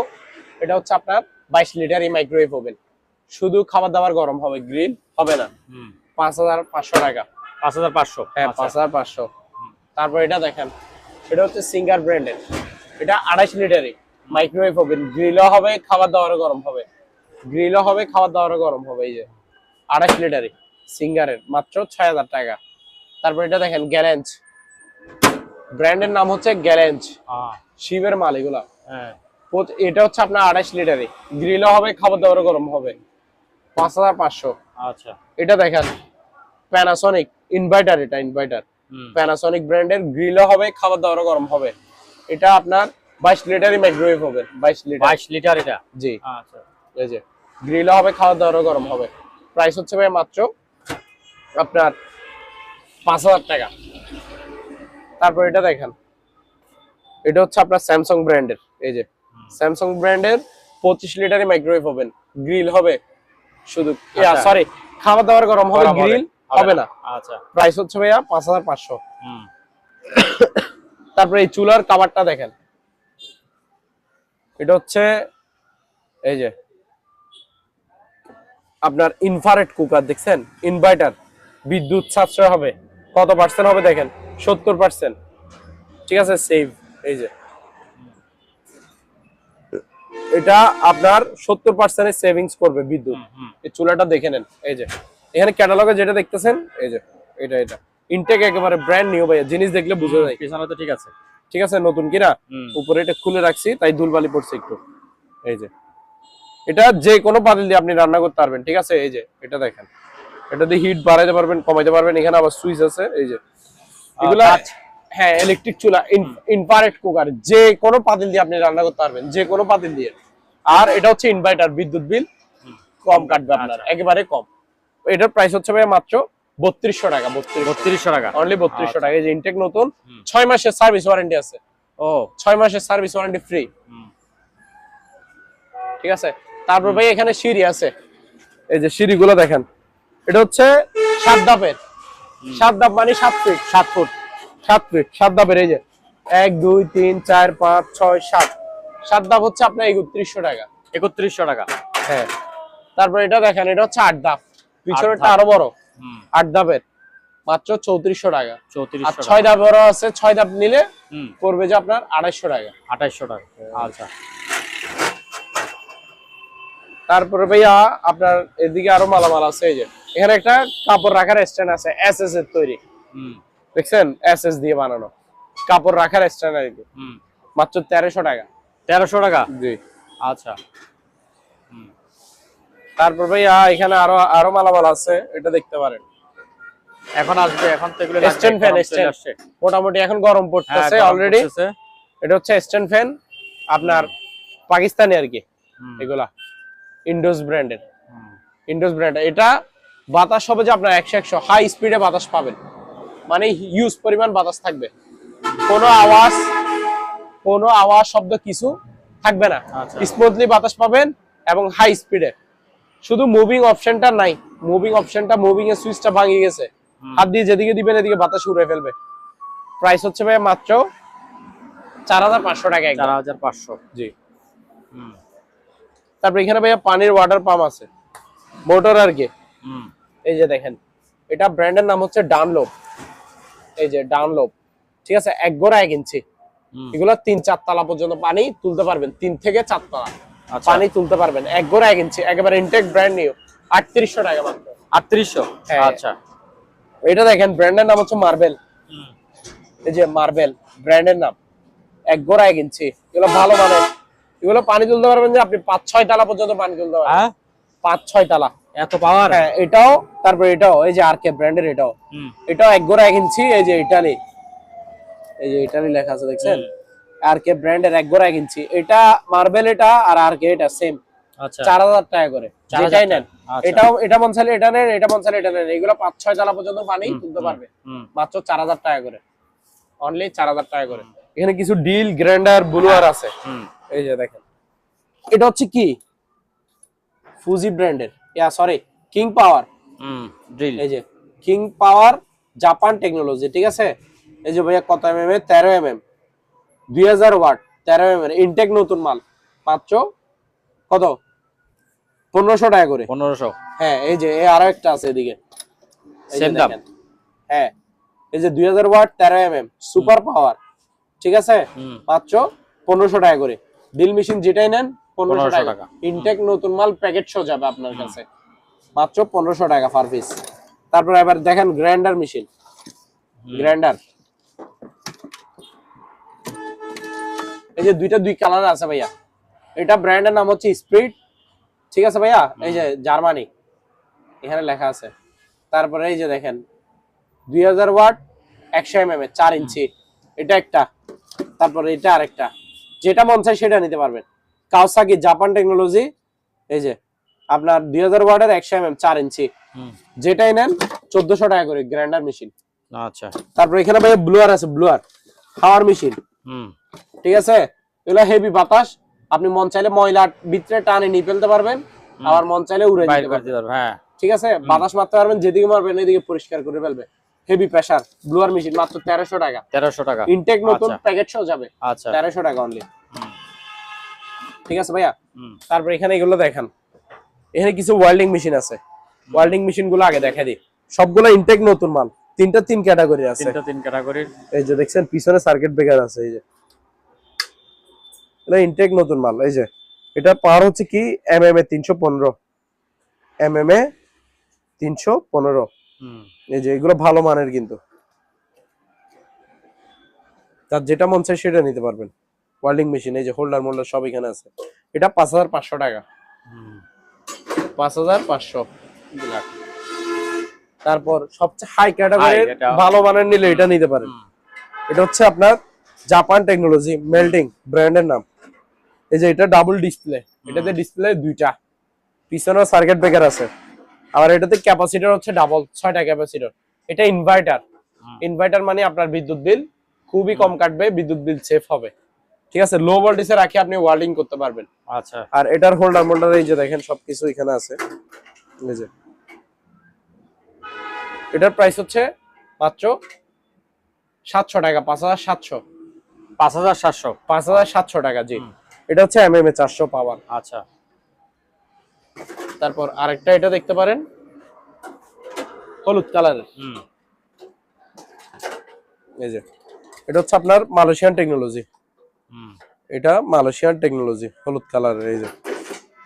Speaker 1: এটা হচ্ছে আপনার 22 লিটার এই মাইক্রোওয়েভ ওভেন, শুধু খাবার দাবার গরম হবে, গ্রিল হবে না, 5500 টাকা,
Speaker 2: 5500,
Speaker 1: হ্যাঁ 5500। তারপর এটা দেখেন, এটা হচ্ছে সিঙ্গার ব্র্যান্ডের, এটা 28 লিটারই মাইক্রোওয়েভ ওভেন, গ্রিলও হবে, খাবার দাবারও গরম হবে, গ্রিলও হবে, খাবার দাবারও গরম হবে। এই যে 28 লিটারই সিঙ্গারের, মাত্র 6000 টাকা। তারপর এটা দেখেন, গ্যারেঞ্জ ব্র্যান্ডের নাম হচ্ছে গ্যারেঞ্জ, শিবের মাল এগুলা। এটা হচ্ছে আপনার 28 লিটারই, গ্রিলও হবে, খাবার দাবারও গরম হবে, 5500।
Speaker 2: আচ্ছা
Speaker 1: এটা দেখেন, প্যানাসোনিক ইনভার্টার, এটা ইনভার্টার, প্যানাসোনিক ব্র্যান্ডের, গ্রিলও হবে, খাবার দাবারও গরম হবে। এটা আপনার 22 লিটারই মাইক্রোওয়েভ হবে,
Speaker 2: 22 লিটার এটা,
Speaker 1: জি।
Speaker 2: আচ্ছা
Speaker 1: এই যে গ্রিলও হবে, খাবার দাবারও গরম হবে। প্রাইস হচ্ছে ভাই মাত্র আপনার 5000 টাকা। তারপর এটা দেখেন, এটা হচ্ছে আপনার স্যামসাং ব্র্যান্ডের, এই যে স্যামসাং ব্র্যান্ডের 25 লিটারের মাইক্রোওয়েভ ওভেন, গ্রিল হবে শুধু, সরি খাবার দাবার গরম হবে, গ্রিল হবে না।
Speaker 2: আচ্ছা
Speaker 1: প্রাইস হচ্ছে ভাইয়া 5500। তারপর এই চুলার কভারটা দেখেন, এটা হচ্ছে এই যে আপনার ইনফ্রারেড কুকার, দেখছেন, ইনভার্টার, বিদ্যুৎ সাশ্রয় হবে, কত পার্সেন্ট হবে দেখেন, 70%, ঠিক আছে, সেভ। এই যে এটা আপনার 70% সেভিংস করবে বিদ্যুৎ। এই চুলাটা দেখে নেন, এই যে এখানে ক্যাটালগে যেটা দেখতেছেন, এই যে এটা এটা ইনটেক একেবারে ব্র্যান্ড নিউ ভাইয়া, জিনিস দেখলে বুঝা যায়।
Speaker 2: পিছনে তো ঠিক আছে,
Speaker 1: ঠিক আছে, নতুন কিনা, উপরে এটা খুলে রাখছি তাই ধুলবালি পড়ছে একটু। এই যে এটা যে কোনো পাতিল দিয়ে আপনি রান্না করতে পারবেন, ঠিক আছে। এই যে এটা দেখেন, এটা দিয়ে হিট বাড়াইতে পারবেন, কমাইতে পারবেন, এখানে আবার সুইচ আছে। এই যে এগুলা, হ্যাঁ ইলেকট্রিক চুলা, ইনফ্রারেড কুকার, যে কোনো পাতিল দিয়ে আপনি রান্না করতে পারবেন, যে কোনো পাতিল দিয়ে। আর এটা হচ্ছে ইনভার্টার, বিদ্যুৎ বিল কম কাটবে আপনার, একেবারে কম। এটার প্রাইস হচ্ছে ভাই মাত্র 3200 টাকা,
Speaker 2: 3200 টাকা
Speaker 1: অনলি 3200 টাকা। এই যে ইনটেক নতুন, 6 মাসের সার্ভিস ওয়ারেন্টি আছে।
Speaker 2: ও
Speaker 1: 6 মাসের সার্ভিস ওয়ারেন্টি ফ্রি, ঠিক আছে। তারপর ভাই এখানে সিঁড়ি আছে, এই যে সিঁড়িগুলো দেখেন, এটা হচ্ছে 7 ধাপের, 7 ধাপ মানে 7 ফিট, 7 ফুট, 7 ফিট 7 ধাপের। এই যে 1 2 3 4 5 6 7, 7 ধাপ হচ্ছে আপনার 3100 টাকা,
Speaker 2: 3100 টাকা,
Speaker 1: হ্যাঁ। তারপর এটা দেখেন, এটা হচ্ছে 8 ধাপ, পিছনেরটা আরো বড়, 8 ধাপের, মাত্র 3400 টাকা। আর 6 ধাপেরও আছে, 6 ধাপ নিলে পড়বে যে আপনার 2800 টাকা,
Speaker 2: 2800 টাকা। আচ্ছা
Speaker 1: তারপরে ভাইয়া আপনার এদিকে আরো মালামাল আছে। এই যে এখানে একটা কাপড় রাখার স্ট্যান্ড আছে, এসএস এর তৈরি, দেখছেন, এসএস দিয়ে বানানো কাপড় রাখার স্ট্যান্ড আর কি, মাত্র 1300 টাকা,
Speaker 2: 1300 টাকা,
Speaker 1: জি।
Speaker 2: আচ্ছা।
Speaker 1: তারপর ভাইয়া এখানে আরো আরো মালামাল আছে, এটা দেখতে পারেন।
Speaker 2: এখন আসবে, এখন তো এগুলো
Speaker 1: স্ট্যান্ড ফ্যান, মোটামুটি এখন গরম পড়তেছে অলরেডি। এটা হচ্ছে স্ট্যান্ড ফ্যান, আপনার পাকিস্তানি আর কি, এগুলা ইন্ডোজ ব্র্যান্ডের। এটা বাতাস হবে যে আপনার 100 হাই স্পিডে বাতাস পাবেন, মানে হিউজ পরিমাণ বাতাস থাকবে, কোনো আওয়াজ শব্দ কিছু থাকবে না, স্মুথলি বাতাস পাবেন এবং হাই স্পিডে। শুধু মুভিং অপশনটা নাই, মুভিং এর সুইচটা ভাঙিয়ে গেছে, হাত দিয়ে যেদিকে দিবেন এদিকে বাতাস উড়ে ফেলবে। প্রাইস হচ্ছে ভাই মাত্র 4500 টাকা।
Speaker 2: 4500,
Speaker 1: জি। তারপর এখানে ভাইয়া পানির ওয়াটার পাম্প আছে, মোটর আর কি। এই যে দেখেন, এটা ব্র্যান্ডের নাম হচ্ছে ডানলোপ। এই যে ডানলোপ, ঠিক আছে, 1 গড়া 1 ইঞ্চি। এগুলা 3-4 তলা পর্যন্ত পানি তুলতে পারবেন, 3 থেকে 4 তলা পানি তুলতে পারবেন, 1 গড়া 1 ইঞ্চি, একেবারে ইনটেক ব্র্যান্ড নিউ। 3800 টাকা মাত্র।
Speaker 2: 3800, আচ্ছা।
Speaker 1: এটা দেখেন, ব্র্যান্ডের নাম হচ্ছে মার্বেল। এই যে মার্বেল ব্র্যান্ডের নাম, 1 গড়া 1 ইঞ্চি। এগুলো ভালো মানের, এগুলো পানি তুলতে পারবেন যে আপনি 5-6 তলা পর্যন্ত পানি তুলতে পারবেন। 5-6 তলা,
Speaker 2: এত পাওয়ার।
Speaker 1: হ্যাঁ, এটাও। তারপর এটাও, এই যে আরকে ব্র্যান্ডের, এটাও 1 গড়া 1 ইঞ্চি। এই যে ইটালি, এই যে ইটালি লেখা আছে দেখছেন, আরকে ব্র্যান্ডের 1 গড়া 1 ইঞ্চি। এটা মার্বেল, এটা আর আরকে এটা সেম। আচ্ছা, 4000 টাকা করে, যেটাই নেন। এটা মন চাইলে এটা নেন, এটা মন চাইলে এটা নেন। এগুলো 5-6 তলা পর্যন্ত পানি তুলতে পারবে, মাত্র 4000 টাকা করে, অনলি 4000 টাকা করে। এখানে কিছু ডিল গ্রাইন্ডার ব্লুয়ার আছে। এই যে দেখেন, এটা হচ্ছে কি ফুজি ব্র্যান্ডের, সরি কিং পাওয়ার ড্রিল। এই যে কিং পাওয়ার জাপান টেকনোলজি, ঠিক আছে। এই যে ভাইয়া কত এমএম এর, 13 এমএম, 2000 ওয়াট, 13 এমএম এর ইনটেক নতুন মাল, মাত্র কত 1500 টাকা করে।
Speaker 2: 1500,
Speaker 1: হ্যাঁ। এই যে আরো একটা আছে এদিকে,
Speaker 2: সেম দাম।
Speaker 1: হ্যাঁ, এই যে 2000 ওয়াট 13 এমএম সুপার পাওয়ার, ঠিক আছে, মাত্র 1500 টাকা করে। ডিল মেশিন যেটাই নেন 1500 টাকা। ইনটেক নতুন মাল প্যাকেট সহ যাবে আপনার কাছে, মাত্র 1500 টাকা পার পিস। তারপর এবার দেখেন গ্রাইন্ডার মেশিন, গ্রাইন্ডার। এই যে দুই কালার আছে ভাইয়া। এটা ব্র্যান্ডের নাম হচ্ছে স্পিড, ঠিক আছে ভাইয়া। এই যে জার্মানি, এখানে লেখা আছে। তারপরে এই যে দেখেন 2000 ওয়াট 100 এমএম এর 4 ইঞ্চি, এটা একটা। তারপরে এটা আরেকটা, যেটা মন চাই সেটা নিতে পারবেন। কাওসাকি জাপান টেকনোলজি, এই যে আপনার 2000 ওয়াটের 100 এমএম 4 ইঞ্চি, যেটাই নেন 1400 টাকা করে গ্রাইন্ডার মেশিন। আচ্ছা। তারপর এখানে ভাই ব্লোয়ার আছে, ব্লোয়ার হাওয়ার মেশিন, ঠিক আছে। এগুলো হেভি বাতাস, আপনি মন চাইলে ময়লা ভিতরে টানে নিয়ে ফেলতে পারবেন, আবার মন চাইলে উড়ে দিতে পারবেন। হ্যাঁ, ঠিক আছে, বাতাস মারতে পারবেন, যেদিকে মারবেন এদিকে পরিষ্কার করে ফেলবে। হেভি প্রেসার ব্লোয়ার মেশিন, মাত্র 1300 টাকা। 1300 টাকা ইনটেক নতুন প্যাকেট সহ যাবে। আচ্ছা, 1300 টাকা অনলি, ঠিক আছে ভাইয়া। তারপর এখানে এগুলো দেখেন, এখানে কিছু ওয়েল্ডিং মেশিন আছে। ওয়েল্ডিং মেশিন গুলো আগে দেখা দিই, সবগুলো ইনটেক নতুন মাল। 3 ক্যাটাগরি আছে, 3 ক্যাটাগরির। এই যে দেখছেন পিছনে সার্কিট ব্রেকার আছে, এই যে এটা ইনটেক নতুন মাল। এই যে এটা পাওয়ার হচ্ছে কি এমএম এ 315, এমএম এ 315। এই যে এগুলো ভালো মানের, কিন্তু তার যেটা মন চাই সেটা নিতে পারবেন। ওয়েল্ডিং মেশিন, এই যে হোল্ডার মোল্ডার সব এখানে আছে। এটা 5500 টাকা, 5500। তারপর সবচেয়ে হাই ক্যাটাগরির ভালো মানের নিলে এটা নিতে পারেন। এটা হচ্ছে আপনার জাপান টেকনোলজি মেল্টিং ব্র্যান্ডের নাম। এই যে এটা ডাবল ডিসপ্লে, এটাতে ডিসপ্লে 2টা, পিছনে সার্কিট ব্রেকার আছে। আর এটাতে ক্যাপাসিটর হচ্ছে ডাবল 6টা ক্যাপাসিটর। এটা ইনভার্টার, ইনভার্টার মানে আপনার বিদ্যুৎ বিল খুবই কম কাটবে, বিদ্যুৎ বিল সেফ হবে, ঠিক আছে। লো ভোল্টেজে রাখি আপনি ওয়ার্ডিং করতে পারবেন। আচ্ছা। আর এটার হোল্ডার মোল্ডার এই যে দেখেন সবকিছু এখানে আছে। এই যে এটার প্রাইস হচ্ছে মাত্র 700 টাকা, 5700, 5700 টাকা। জি, এটা হচ্ছে এমএম এ 400 পাওয়ার। আচ্ছা। তারপর আরেকটা এটা দেখতে পারেন, হলুদ কালারের। এই যে এটা হচ্ছে আপনার মালয়েশিয়ান টেকনোলজি, এটা মালয়েশিয়ান টেকনোলজি হলুদ কালারের। এই যে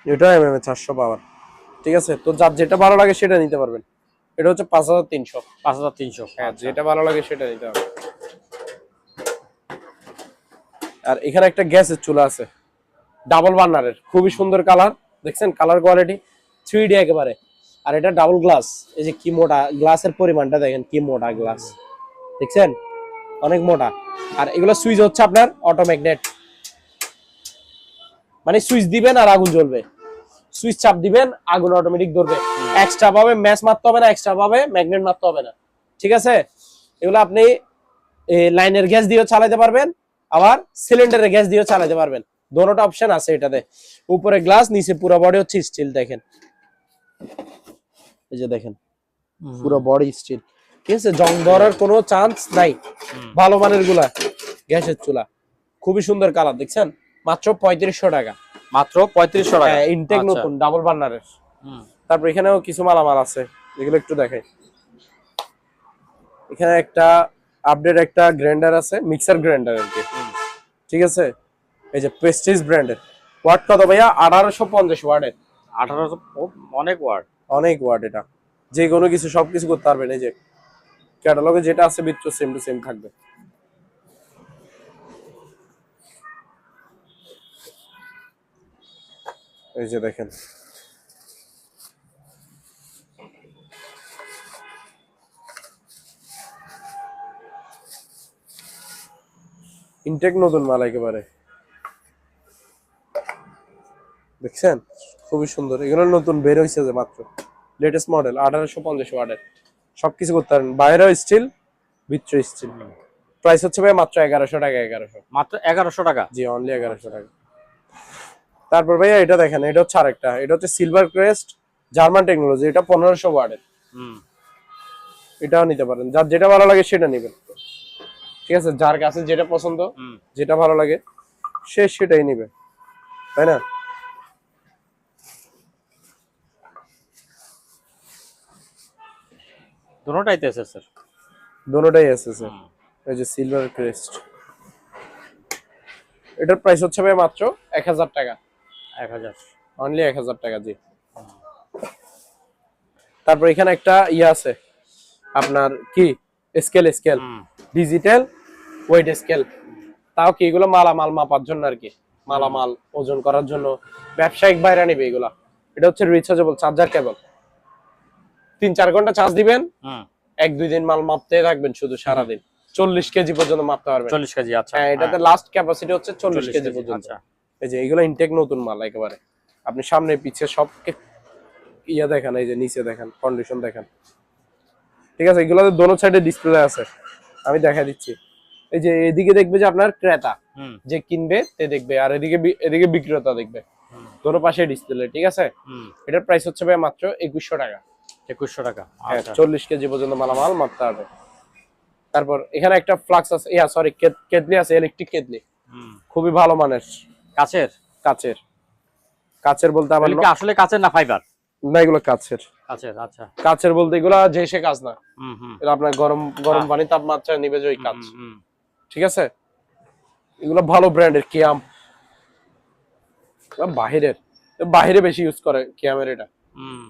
Speaker 1: এটা এমএম এ 400 পাওয়ার, ঠিক আছে। তো যার যেটা ভালো লাগে সেটা নিতে পারবেন। এটা হচ্ছে 5300, 5300। হ্যাঁ, যেটা ভালো লাগে সেটা নিতে হবে। আর এখানে একটা গ্যাসের চুলা আছে, ডাবল বার্নারের, খুবই সুন্দর কালার, দেখছেন কালার কোয়ালিটি 3D একেবারে। আর এটা ডাবল গ্লাস, এই যে কি মোটা গ্লাসের পরিমাণটা দেখেন, কি মোটা গ্লাস দেখছেন, অনেক মোটা। আর এগুলো সুইচ হচ্ছে আপনার অটো ম্যাগনেট, মানে সুইচ দিবেন আর আগুন জ্বলবে, সুইচ চাপ দিবেন আগুন অটোমেটিক ধরবে। এক্সট্রা ভাবে ম্যাচ মারতে হবে না, এক্সট্রা ভাবে ম্যাগনেট মারতে হবে না, ঠিক আছে। এগুলো আপনি লাইনের গ্যাস দিয়েও চালাতে পারবেন, আবার সিলিন্ডারের গ্যাস দিয়েও চালাতে পারবেন, দোনোটা অপশন আছে এটাতে। উপরে গ্লাস, নিচে পুরো বডি হচ্ছে স্টিল, দেখেন এই যে দেখেন পুরো বডি স্টিল, ঠিক আছে, জং ধরার কোনো চান্স নাই। ভালো মানের গুলা গ্যাসের চুলা, খুবই সুন্দর কালার দেখছেন, মাত্র 3500 টাকা।
Speaker 2: মাত্র 3500 টাকা,
Speaker 1: ইনটেক নতুন ডাবল বার্নারের। তারপর এখানেও কিছু মালামাল আছে, এগুলো একটু দেখাই। এখানে একটা আপডেট একটা গ্রাইন্ডার আছে, মিক্সার গ্রাইন্ডার আর কি, ঠিক আছে। এই যে প্রেস্টিজ ব্র্যান্ডের, ওয়াট কত ভাইয়া? 1850 ওয়াটের।
Speaker 2: 1800, অনেক ওয়াট,
Speaker 1: অনেক ওয়াট। এটা যে কোনো কিছু সবকিছু করতে পারবেন, এই যে ক্যাটালগে যেটা আছে ভিতরে সেম টু সেম থাকবে। এই যে দেখেন, ইনটেক নতুন মাল একেবারে, দেখছেন খুবই সুন্দর। এগুলো নতুন বের হয়েছে যে মাত্র, লেটেস্ট মডেল, 1850 ওয়াটের। সবকিছু করতে পারেন, বাইরেও স্টিল ভিতরে স্টিল। প্রাইস হচ্ছে ভাই মাত্র 1100 টাকা। 1100,
Speaker 2: মাত্র 1100 টাকা।
Speaker 1: জি অনলি 1100 টাকা। তারপর ভাইয়া এটা দেখেন, এটা হচ্ছে আরেকটা, এটা হচ্ছে সিলভার ক্রেস্ট জার্মান টেকনোলজি, এটা 1500 ওয়াটের। এটাও নিতে পারেন, যার যেটা ভালো লাগে সেটা নেবেন, ঠিক আছে। যার কাছে যেটা পছন্দ, যেটা ভালো লাগে সে সেটাই নিবে, তাই না?
Speaker 2: দুটোটাই তো আছে স্যার,
Speaker 1: দোনোটাই আছে স্যার। এই যে সিলভার ক্রেস্ট, এটার প্রাইস হচ্ছে ভাই মাত্র 1000 টাকা।
Speaker 2: 1000,
Speaker 1: অনলি 1000 টাকা, জি। তারপর এখানে একটা ইয়ে আছে আপনার, কি স্কেল ডিজিটাল ওয়েট স্কেল। তাও কি এগুলো মালামাল মাপার জন্য আর কি, মালামাল ওজন করার জন্য, ব্যবসায়িক বাইরে নিবে এগুলা। এটা হচ্ছে রিচার্জেবল চার্জার কেবল, 3-4 ঘন্টা চার্জ দিবেন, 1-2 দিন মাল মাপতে থাকবেন শুধু সারাদিন, 40 কেজি পর্যন্ত মাপতে পারবেন।
Speaker 2: 40 কেজি, আচ্ছা।
Speaker 1: হ্যাঁ, এটাতে লাস্ট ক্যাপাসিটি হচ্ছে 40 কেজি পর্যন্ত।
Speaker 2: আচ্ছা,
Speaker 1: এই যে এগুলো ইনটেক নতুন মাল একেবারে, আপনি সামনে পিছে সব ইয়া দেখেন, এই যে নিচে দেখেন কন্ডিশন দেখেন, ঠিক আছে। এগুলোতে দোনো সাইডে ডিসপ্লে আছে, আমি দেখা দিচ্ছি। এই যে এদিকে দেখবে যে আপনার ক্রেতা যে কিনবে তে দেখবে, আর এদিকে বিক্রেতা দেখবে, দোনো পাশে ডিসপ্লে, ঠিক আছে। এটার প্রাইস হচ্ছে ভাই মাত্র 2100 টাকা।
Speaker 2: 2100 টাকা,
Speaker 1: হ্যাঁ,
Speaker 2: আচ্ছা।
Speaker 1: 40 কেজি পর্যন্ত মালামাল মাপতে হবে। তারপর এখানে একটা ফ্লাক্স আছে, সরি কেটলি আছে, ইলেকট্রিক কেটলি, খুবই ভালো মানের,
Speaker 2: কাচের।
Speaker 1: কাচের। কাচের বলতে আবার
Speaker 2: কি আসলে কাচের না ফাইবার?
Speaker 1: না, এগুলো কাচের।
Speaker 2: কাচের, আচ্ছা।
Speaker 1: কাচের বলতে এগুলা যে সে কাজ না, এটা আপনার গরম গরম পানি তাপমাত্রা নিবে যে ওই কাজ, ঠিক আছে। এগুলো ভালো ব্র্যান্ডের, কিয়াম বাহিরে বেশি ইউজ করে কিয়ামের, এটা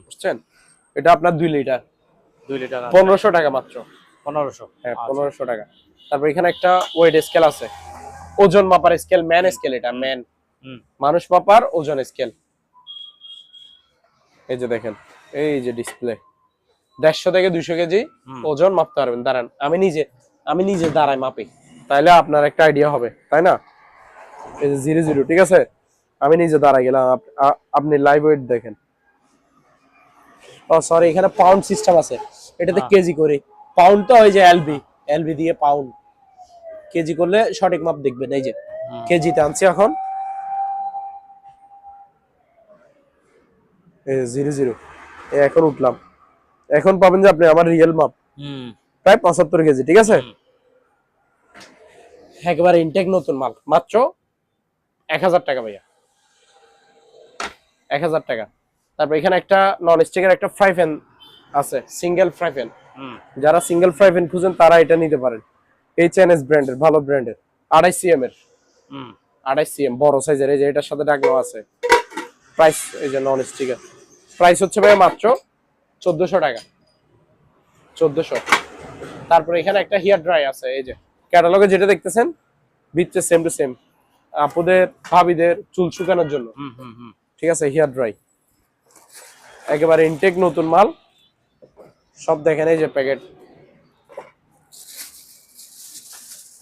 Speaker 1: বুঝছেন। এটা আপনার 2 লিটার,
Speaker 2: 2 লিটার,
Speaker 1: 1500 টাকা মাত্র।
Speaker 2: 1500,
Speaker 1: হ্যাঁ, 1500 টাকা। তারপর এখানে একটা ওয়েট স্কেল আছে, ওজন মাপার স্কেল, ম্যান স্কেল, এটা ম্যান, মানুষ মাপার ওজন স্কেল। এই যে দেখেন, এই যে ডিসপ্লে, 150 থেকে 200 কেজি ওজন মাপতে পারবেন। দাঁড়ান, আমি নিজে দাঁড়ায় মাপি, তাইলে আপনার একটা আইডিয়া হবে, তাই না। এই যে 00, ঠিক আছে, আমি নিজে দাঁড়ায় গেলাম, আপনি লাইভ ওয়েট দেখেন। ও সরি, এখানে পাউন্ড সিস্টেম আছে, এটাতে কেজি করে। পাউন্ড তো ওই যে এলবি দিয়ে পাউন্ড, কেজি করলে সঠিক মাপ দেখবেন। এই যে কেজিতে আনছি এখন, এই 00, এখন উঠলাম, এখন পাবেন যে আপনি আমার রিয়েল মাপ, প্রায় 75 কেজি, ঠিক আছে। একেবারে ইনটেক নতুন মাল, মাত্র 1000 টাকা ভাইয়া, 1000 টাকা। তারপর এখানে একটা নন স্টিকের একটা ফ্রাই প্যান আছে, সিঙ্গেল ফ্রাই প্যান। যারা সিঙ্গেল ফ্রাই প্যান খুঁজেন তারা এটা নিতে পারেন, এইচএনএস ব্র্যান্ডের, ভালো ব্র্যান্ডের, 28 সিএম এর, 28 সিএম বড় সাইজের। এই যে এটার সাথে ডাকলো আছে। প্রাইস, এই যে নন স্টিকের প্রাইস হচ্ছে ভাই মাত্র 1400 টাকা, 1400। তারপর এখানে একটা হেয়ার ড্রাই আছে, এই যে ক্যাটালগে যেটা দেখতেছেন ভিতরে সেম টু সেম, আপুদের ভাবিদের চুল শুকানোর জন্য।
Speaker 2: হুম হুম হুম
Speaker 1: ঠিক আছে, হেয়ার ড্রাই একেবারে ইনটেক নতুন মাল সব দেখেন, এই যে প্যাকেট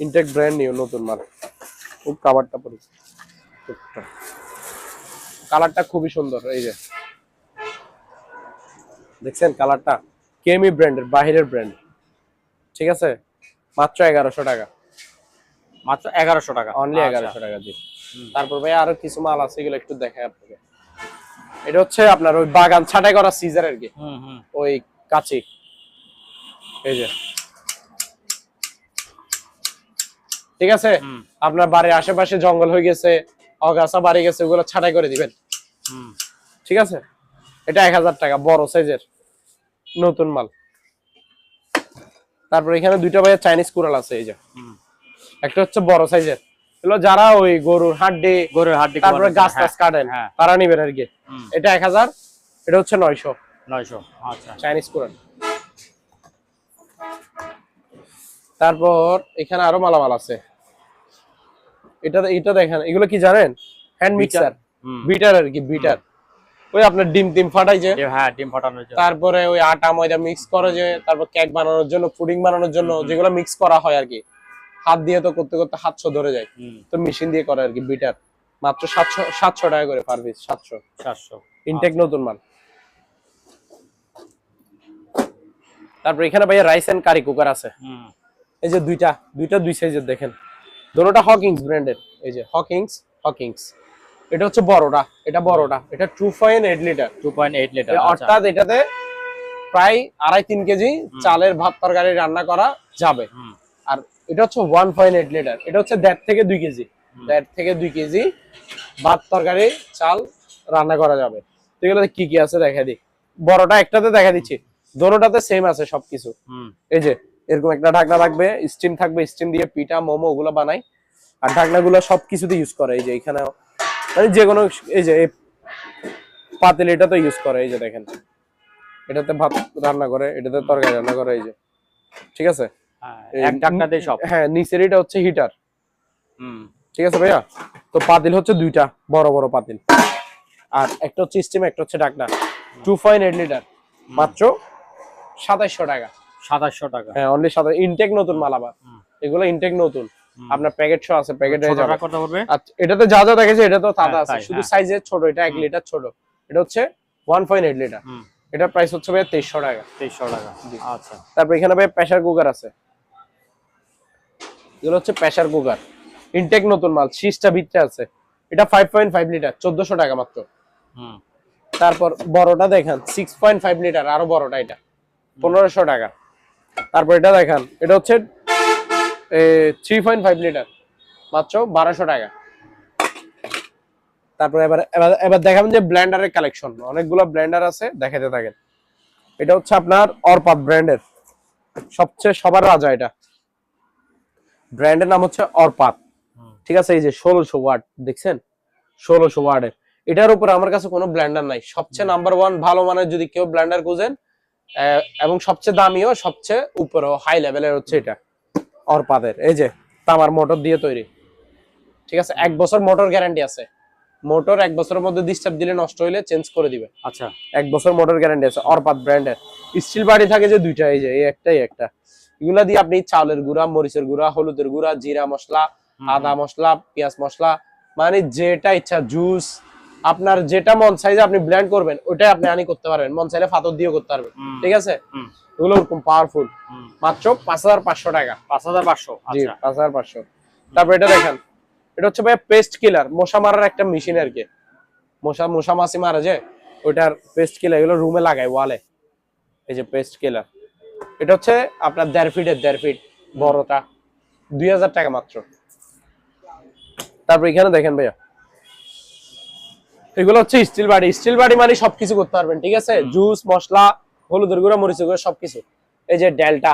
Speaker 1: ইনটেক ব্র্যান্ড নিউ নতুন মাল। খুব কাভারটা পরি, কালারটা খুবই সুন্দর, এই যে দেখছেন কালারটা, কেমি ব্র্যান্ডের, বাহিরের ব্র্যান্ড। ঠিক আছে, মাত্র 1100 টাকা,
Speaker 2: মাত্র 1100 টাকা,
Speaker 1: অনলি
Speaker 2: আচ্ছা।
Speaker 1: 1100 টাকা জি। তারপর ভাই আরো কিছু মাল আছে, এগুলো একটু দেখাই আপনাকে। এটা হচ্ছে আপনার ওই বাগান ছাঁটাই করা সিজার আর কি,
Speaker 2: হুম হুম
Speaker 1: ওই কাঁচি, এই যে ঠিক আছে।
Speaker 2: হুম
Speaker 1: আপনার বাড়ির আশেপাশে জঙ্গল হয়ে গেছে, অগাছা বাড়ি গেছে, ওগুলো ছাঁটাই করে দিবেন।
Speaker 2: হুম
Speaker 1: ঠিক আছে, এটা 1000 টাকা, বড় সাইজের নতুন মাল। তারপর এখানে দুইটা ভাইয়া চাইনিজ কুড়াল আছে, এই যে
Speaker 2: হুম
Speaker 1: একটা হচ্ছে বড় সাইজের, এগুলো যারা ওই গরুর হাড্ডি,
Speaker 2: গরুর হাড্ডি
Speaker 1: তারপরে গাছ টাছ কাটেন
Speaker 2: হ্যাঁ।
Speaker 1: তারা নিবেন আর কি।
Speaker 2: হুম
Speaker 1: এটা 1000, এটা হচ্ছে 900
Speaker 2: 900, আচ্ছা।
Speaker 1: চাইনিজ কুড়াল। তারপর এখানে আরো মালামাল আছে, এটা দেখেন, এগুলো কি জানেন, হ্যান্ড মিক্সার,
Speaker 2: হুম
Speaker 1: বিটার আর কি, বিটার ওই আপনার ডিম টিম ফাটাই যে,
Speaker 2: হ্যাঁ, ডিম ফাটানোর জন্য।
Speaker 1: তারপরে ওই আটা ময়দা মিক্স করে যে, তারপর কেক বানানোর জন্য, পুডিং বানানোর জন্য যেগুলো মিক্স করা হয় আর কি, হাত দিয়ে তো করতে করতে হাত ধরে যায়,
Speaker 2: হুম
Speaker 1: তো মেশিন দিয়ে করে আর কি। বিটার মাত্র 700 টাকা করে পার পিস, 700
Speaker 2: 700,
Speaker 1: ইনটেক নতুন মাল। তারপর এখানে ভাইয়া রাইস এন্ড কারি কুকার আছে,
Speaker 2: হুম
Speaker 1: এই যে দুইটা দুই সাইজের দেখেন, দুটোটা হকিংস ব্র্যান্ডের, এই যে হকিংস। এটা হচ্ছে বড়টা, এটা বড়টা, এটা 2.8 লিটার,
Speaker 2: 2.8 লিটার,
Speaker 1: অর্থাৎ এটাতে প্রায় 2.5-3 কেজি চালের ভাত তরকারি রান্না করা যাবে।
Speaker 2: হুম
Speaker 1: আর এটা হচ্ছে 1.8 লিটার, এটা হচ্ছে 1.5 থেকে 2 কেজি, 1.5 থেকে 2 কেজি ভাত তরকারি চাল রান্না করা যাবে। তো এগুলোতে কি কি আছে দেখা দিই, বড়টা একটাতে দেখা দিচ্ছি, দোনোটাতে সেম আছে সবকিছু।
Speaker 2: হুম
Speaker 1: এই যে এরকম একটা ঢাকনা থাকবে, স্টিম থাকবে, স্টিম দিয়ে পিঠা মোমো ওগুলো বানাই, আর ঢাকনাগুলো সবকিছুতে ইউজ করে। এই যে এখানে মানে যে কোনো, এই যে এই পাতিল এটাতে ইউজ করে, এই যে দেখেন, এটাতে ভাত রান্না করে, এটাতে তরকারি রান্না করে, এই যে ঠিক আছে।
Speaker 2: হ্যাঁ, এক ঢাকনা দিয়ে সব।
Speaker 1: হ্যাঁ, নিচের এটা হচ্ছে হিটার।
Speaker 2: হুম
Speaker 1: ঠিক আছে ভাইয়া, তো পাতিল হচ্ছে দুইটা, বড় বড় পাতিল, আর একটা হচ্ছে স্টিম, একটা হচ্ছে ঢাকনা। 2.8 লিটার, মাত্র 2700 টাকা,
Speaker 2: 2700 টাকা।
Speaker 1: হ্যাঁ অনলি 27, ইনটেক নতুন মাল আবার, এগুলো ইনটেক নতুন, আপনার প্যাকেট শো আছে, প্যাকেট হয়ে যাবে।
Speaker 2: কত পড়বে?
Speaker 1: আচ্ছা, এটাতে যা যা দেখেছে এটা তো তাজা আছে,
Speaker 2: তাই,
Speaker 1: শুধু
Speaker 2: হ্যাঁ।
Speaker 1: সাইজে ছোট, এটা 1 লিটার ছোট, এটা হচ্ছে 1.8 লিটার,
Speaker 2: হুম
Speaker 1: এটার প্রাইস হচ্ছে ভাই 2300 টাকা।
Speaker 2: 2300 টাকা, আচ্ছা।
Speaker 1: তারপর এখানে ভাই প্রেসার কুকার আছে, এগুলো হচ্ছে প্রেসার কুকার, ইনটেক নতুন মাল, শীষটা ভিতরে আছে, এটা 5.5 লিটার, 1400 টাকা মাত্র।
Speaker 2: হুম
Speaker 1: তারপর বড়টা দেখেন 6.5 লিটার, আরো বড়টা, এটা 1500 টাকা। তারপর এটা দেখেন, এটা হচ্ছে 3.5 লিটার, মাত্র 1200 টাকা। তারপর এবার এবার এবার দেখাবেন যে ব্লেন্ডারের কালেকশন, অনেকগুলো ব্লেন্ডার আছে, দেখাতে থাকেন। এটা হচ্ছে আপনার অরপাত ব্র্যান্ডের, সবচেয়ে সবার রাজা, এটা ব্র্যান্ডের নাম হচ্ছে অরপাত। ঠিক আছে, এই যে 1600 ওয়াট দেখছেন, 1600 ওয়াটের, এটার উপর আমার কাছে কোনো ব্লেন্ডার নাই, সবচেয়ে নাম্বার 1 ভালো মানের যদি কেউ ব্লেন্ডার খুঁজেন, এবং সবচেয়ে দামিও, সবচেয়ে উপরেও হাই লেভেলের হচ্ছে এটা অরপাতের। এই যে তামার মোটর দিয়ে তৈরি, ঠিক আছে, 1 বছর মোটর গ্যারান্টি আছে, মোটর 1 বছরের মধ্যে ডিস্টার্ব দিলে নষ্ট হইলে চেঞ্জ করে দিবে।
Speaker 2: আচ্ছা,
Speaker 1: 1 বছর মোটর গ্যারান্টি আছে, অরপাত ব্র্যান্ডের। স্টিল বাড়ি থাকে যে দুইটা, এই যে এই একটাই একটা, এগুলা দিয়ে আপনি চাউলের গুঁড়া, মরিচের গুঁড়া, হলুদের গুঁড়া, জিরা মশলা, আদা মশলা, পেঁয়াজ মশলা, মানে যেটা ইচ্ছা, জুস, আপনার যেটা মন চাইছে আপনি ব্লেন্ড করবেন, ওটাই আপনি আনি করতে পারবেন, মন চাইলে ফাতর দিয়েও করতে পারবেন। ঠিক আছে, এগুলো ওরকম পাওয়ারফুল, মাত্র 5500 টাকা।
Speaker 2: 5500,
Speaker 1: জি,
Speaker 2: আচ্ছা।
Speaker 1: 5500। তারপর এটা দেখেন, এটা হচ্ছে ভাই পেস্ট কিলার, মশা মারার একটা মেশিন আর কি, মশা মাছি মারা যে, ওইটার পেস্ট কিলার, এগুলো রুমে লাগায় ওয়ালে, এই যে পেস্ট কিলার। এটা হচ্ছে আপনার 1.5 ফিট বড়টা, 2000 টাকা মাত্র। তারপর এখানে দেখেন ভাইয়া, এগুলো হচ্ছে স্টিল বাড়ি, স্টিল বাড়ি মানে সবকিছু করতে পারবেন, ঠিক আছে, জুস, মশলা, হলুদের গুঁড়া, মরিচের গুঁড়া, সবকিছু। এই যে ডেল্টা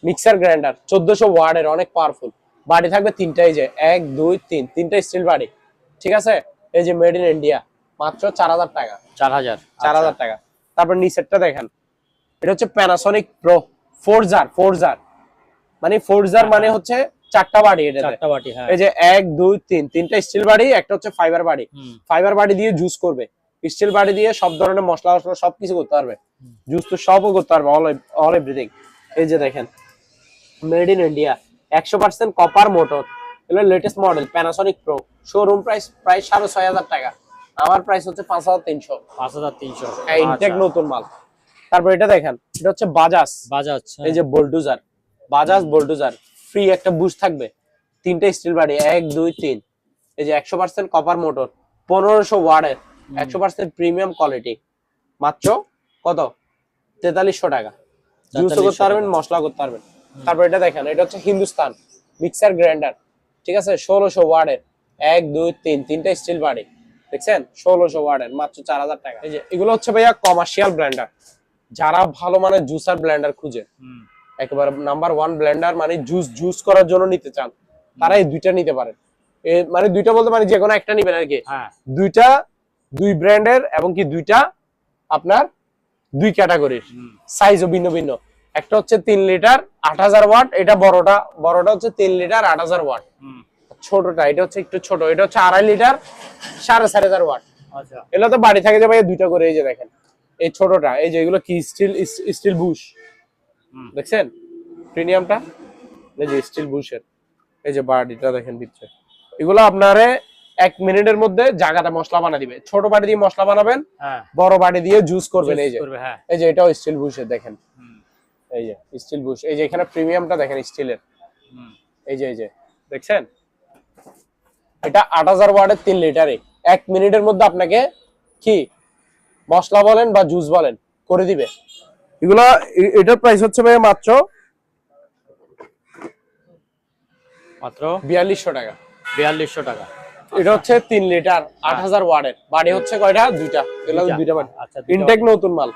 Speaker 1: মিক্সার গ্রাইন্ডার, 1400 ওয়াটের, অনেক পাওয়ারফুল, বাড়ি থাকবে তিনটা, এই যে 1 2 3, তিনটা স্টিল বাড়ি, ঠিক আছে। এই যে মেড ইন ইন্ডিয়া, মাত্র 4000 টাকা,
Speaker 2: 4000,
Speaker 1: 4000 টাকা। তারপর নিচেরটা দেখেন, এটা হচ্ছে প্যানাসোনিক প্রো ফোরজার, মানে ফোরজার মানে হচ্ছে চারটা বাড়ি এটা,
Speaker 2: চারটা বাটি, হ্যাঁ।
Speaker 1: এই যে 1 2 3, তিনটা স্টিল বাড়ি, একটা হচ্ছে ফাইবার বাড়ি। ফাইবার বাড়ি দিয়ে জুস করবে, স্টিল বাড়ি দিয়ে সব ধরনের মশলা মশলা সবকিছু করতে পারবে, জুস তো সবও করতে পারবে, অল এভরিথিং। এই যে দেখেন made in India, 100% copper motor, এগুলো latest model Panasonic pro, showroom price প্রায় 6,500 টাকা, আমার প্রাইস হচ্ছে 5,300।
Speaker 2: 5,300,
Speaker 1: হ্যাঁ, ইনটেক নতুন মাল। তারপর এটা দেখেন, এটা হচ্ছে বাজাজ, এই যে বোল্ডুজার, বাজাজ বোল্ডুজার, ফ্রি একটা বুস্ট থাকবে, তিনটা স্টিল বাড়ি, 1 2 3, এই যে 100% কপার মোটর, 1500 ওয়াটের, 100% প্রিমিয়াম কোয়ালিটি, মাত্র কত 4300 টাকা। জুস করতে পারবেন, মশলা করতে পারবেন। তারপর এটা দেখেন, এটা হচ্ছে হিন্দুস্তান মিক্সার গ্রাইন্ডার, ঠিক আছে, 1600 ওয়াটের, 1 2 3, তিনটা স্টিল বাড়ি, দেখছেন 1600 ওয়াটের, মাত্র 4000 টাকা। এই যে এগুলো হচ্ছে ভাইয়া কমার্শিয়াল ব্লেন্ডার, যারা ভালো মানের জুসার ব্লেন্ডার খুঁজে, একেবারে নাম্বার 1 ব্লেন্ডার, মানে জুস করার জন্য নিতে চান, তারা এই দুইটা নিতে পারেন। মানে দুইটা বলতে মানে যে কোনো একটা নিবেন আর কি, দুইটা দুই ব্র্যান্ডের, এবং কি দুইটা আপনার দুই ক্যাটাগরির, সাইজও ভিন্ন ভিন্ন। একটা হচ্ছে 3 লিটার 8000 ওয়াট, এটা বড়টা হচ্ছে 3 লিটার 8000 ওয়াট, ছোটটা এটা হচ্ছে একটু ছোট, এটা হচ্ছে 2.5 লিটার 4.5 ওয়াট। আচ্ছা, এগুলো তো বাড়ি থাকে যে ভাই দুইটা করে। এই যে দেখেন এই ছোটটা, এই যে এগুলো কি স্টিল বুশ, দেখছেন প্রিমিয়ামটা, এই যে স্টিল বুশের, এই যে বাড়িটা দেখেন ভিতরে, এগুলো আপনারে 1 মিনিটের মধ্যে জায়গাটা মশলা বানিয়ে দিবে। ছোট বাটি দিয়ে মশলা বানাবেন, বড় বাটি দিয়ে জুস করবেন। এই যে এটাও স্টিল বুশের, দেখেন এই যে স্টিল বুশ, এই যে এখানে প্রিমিয়ামটা দেখেন স্টিলের, এই যে দেখছেন, এটা 8000 ওয়াটের 3 লিটারে 1 মিনিটের মধ্যে আপনাকে কি মশলা বলেন বা জুস বলেন করে দিবে। এগুলা এটার প্রাইস হচ্ছে ভাই মাত্র 4200 টাকা।
Speaker 2: 4200 টাকা।
Speaker 1: এটা হচ্ছে 3 লিটার 8000 ওয়াটের, বাড়ি হচ্ছে কয়টা? দুইটা। এগুলা দুইটা বাড়ি, ইনটেক নতুন মাল,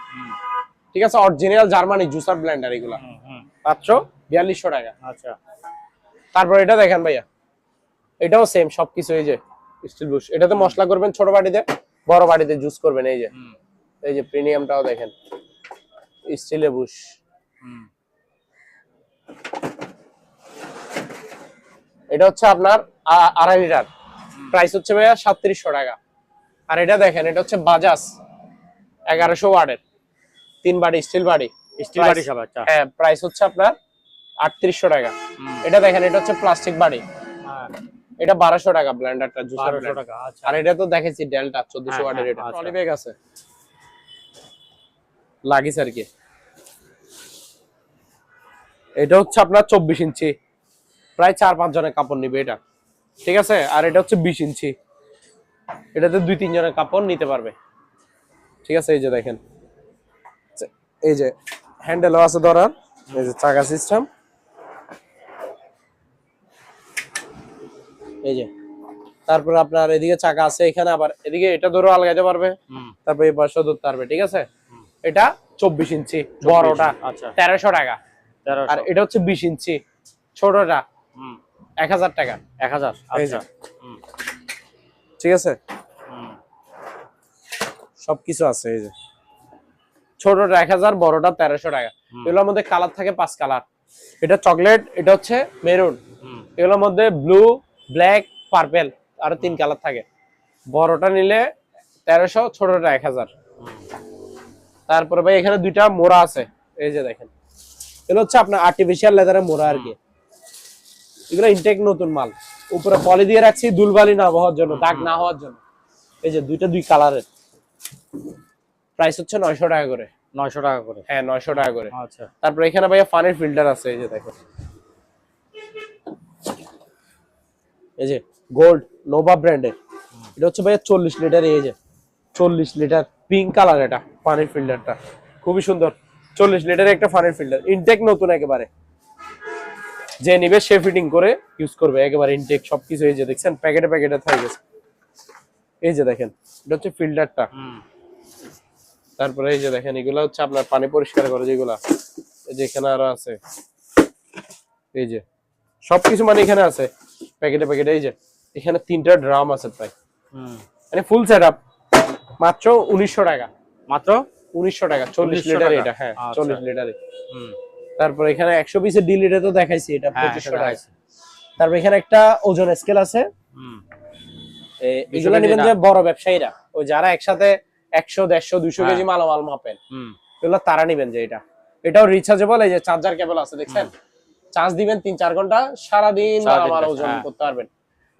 Speaker 1: ঠিক আছে, অরিজিনাল জার্মানি জুসার ব্লেন্ডার, এগুলা মাত্র 4200 টাকা। আচ্ছা, তারপর এটা দেখেন ভাইয়া, এটাও সেম সবকিছু, এই যে স্টিল বুশ, এটাতে মশলা করবেন ছোট বাটিতে, বড় বাটিতে জুস করবেন। এই যে প্রিমিয়ামটাও দেখেন স্টিলের বুশ। এটা হচ্ছে আপনার 2.5 লিটার, প্রাইস হচ্ছে ভাইয়া 3700 টাকা। আর এটা দেখেন, এটা হচ্ছে বাজাজ 1100 ওয়াটের 3 বাটি স্টিল বাটি,
Speaker 2: সব একটা,
Speaker 1: হ্যাঁ, প্রাইস হচ্ছে আপনার 3800 টাকা। এটা দেখেন, এটা হচ্ছে প্লাস্টিক বাটি, এটা 1200 টাকা ব্লেন্ডারটা, জুসার 1200 টাকা। আচ্ছা, আর এটা তো দেখেছি ডেল্টা 1400 ওয়াটের, এটা ট্রলি ব্যাগ আছে লাগিস আর কি। এটা হচ্ছে আপনার 24 ইঞ্চি, প্রায় 4-5 জনের কাপড় নিবে এটা, ঠিক আছে। আর এটা হচ্ছে 20 ইঞ্চি, এটাতে 2-3 জনের কাপড় নিতে পারবে, ঠিক আছে। এই যে দেখেন, এই যে হ্যান্ডেলও আছে ধরার, এই যে চাকা সিস্টেম, এই যে তারপরে আপনার এদিকে চাকা আছে, এখানে আবার এদিকে এটা ধরো আলগাইতে পারবে, তারপর এই পাশেও ধরতে পারবে, ঠিক আছে। এটা 24 ইঞ্চি বড়টা 1300 টাকা, আর এটা হচ্ছে 20 ইঞ্চি ছোটটা 1000 টাকা।
Speaker 2: 1000, আচ্ছা,
Speaker 1: ঠিক আছে, সবকিছু আছে। এই যে ছোটটা 1000, বড়টা 1300 টাকা। এগুলোর মধ্যে কালার থাকে 5 কালার, এটা চকলেট, এটা হচ্ছে মেরুন, এগুলোর মধ্যে ব্লু, ব্ল্যাক, পার্পল, আর 3 কালার থাকে। বড়টা নিলে 1300, ছোটটা 1000। তারপরে ভাই এখানে দুইটা মোড়া আছে, এই যে দেখেন, এগুলো হচ্ছে আপনার আর্টিফিশিয়াল লেদারের মোড়া আর কি, এগুলো ইনটেক নতুন মাল, উপরে পলি দিয়ে রাখছি ধুলবালি না হওয়ার জন্য, দাগ না হওয়ার জন্য। এই যে দুইটা 2 কালারের, প্রাইস হচ্ছে 900 টাকা করে।
Speaker 2: 900 টাকা করে,
Speaker 1: হ্যাঁ 900 টাকা করে।
Speaker 2: আচ্ছা,
Speaker 1: তারপর এখানে ভাইয়া পানির ফিল্টার আছে, এই যে দেখো, এই যে গোল্ড নোভা ব্র্যান্ডের, এটা হচ্ছে ভাইয়া 40 লিটার, এই যে 40 লিটার পিঙ্ক কালার, এটা পানির ফিল্টারটা খুবই সুন্দর, 40 লিটারের একটা পানির ফিল্টার, ইনটেক নতুন একেবারে, যে নিবে সে ফিটিং করে ইউজ করবে, একেবারে ইনটেক সবকিছু। এই যে দেখছেন প্যাকেটে প্যাকেটে থাকে গেছে, এই যে দেখেন, এটা হচ্ছে ফিল্টারটা। তারপরে এই যে দেখেন, এগুলা হচ্ছে আপনার পানি পরিষ্কার করে যেগুলা, এই যে এখানে আরো আছে, এই যে সবকিছু মানে এখানে আছে প্যাকেটে প্যাকেটে। এই যে এখানে 3টা ড্রাম আছে প্রায়, মানে ফুল সেটআপ, মাত্র 1900 টাকা।
Speaker 2: মাত্র
Speaker 1: 1900 টাকা, 40 লিটার এটা, হ্যাঁ 40 লিটারে। তারপর এখানে 120 এর ডিলিটে তো দেখাইছি, এটা 2500 টাকা। তারপর এখানে একটা ওজন স্কেল আছে। এগুলো নেবেন যে বড় ব্যবসায়ীরা, ওই যারা একসাথে 100 150 200 কেজি মালামাল মাপেন, এগুলো তারা নেবেন যে এটাও রিচার্জেবল। এই যে চার্জার কেবল আছে দেখছেন, চার্জ দিবেন 3-4 ঘন্টা, সারাদিন মালামাল ওজন করতে পারবেন।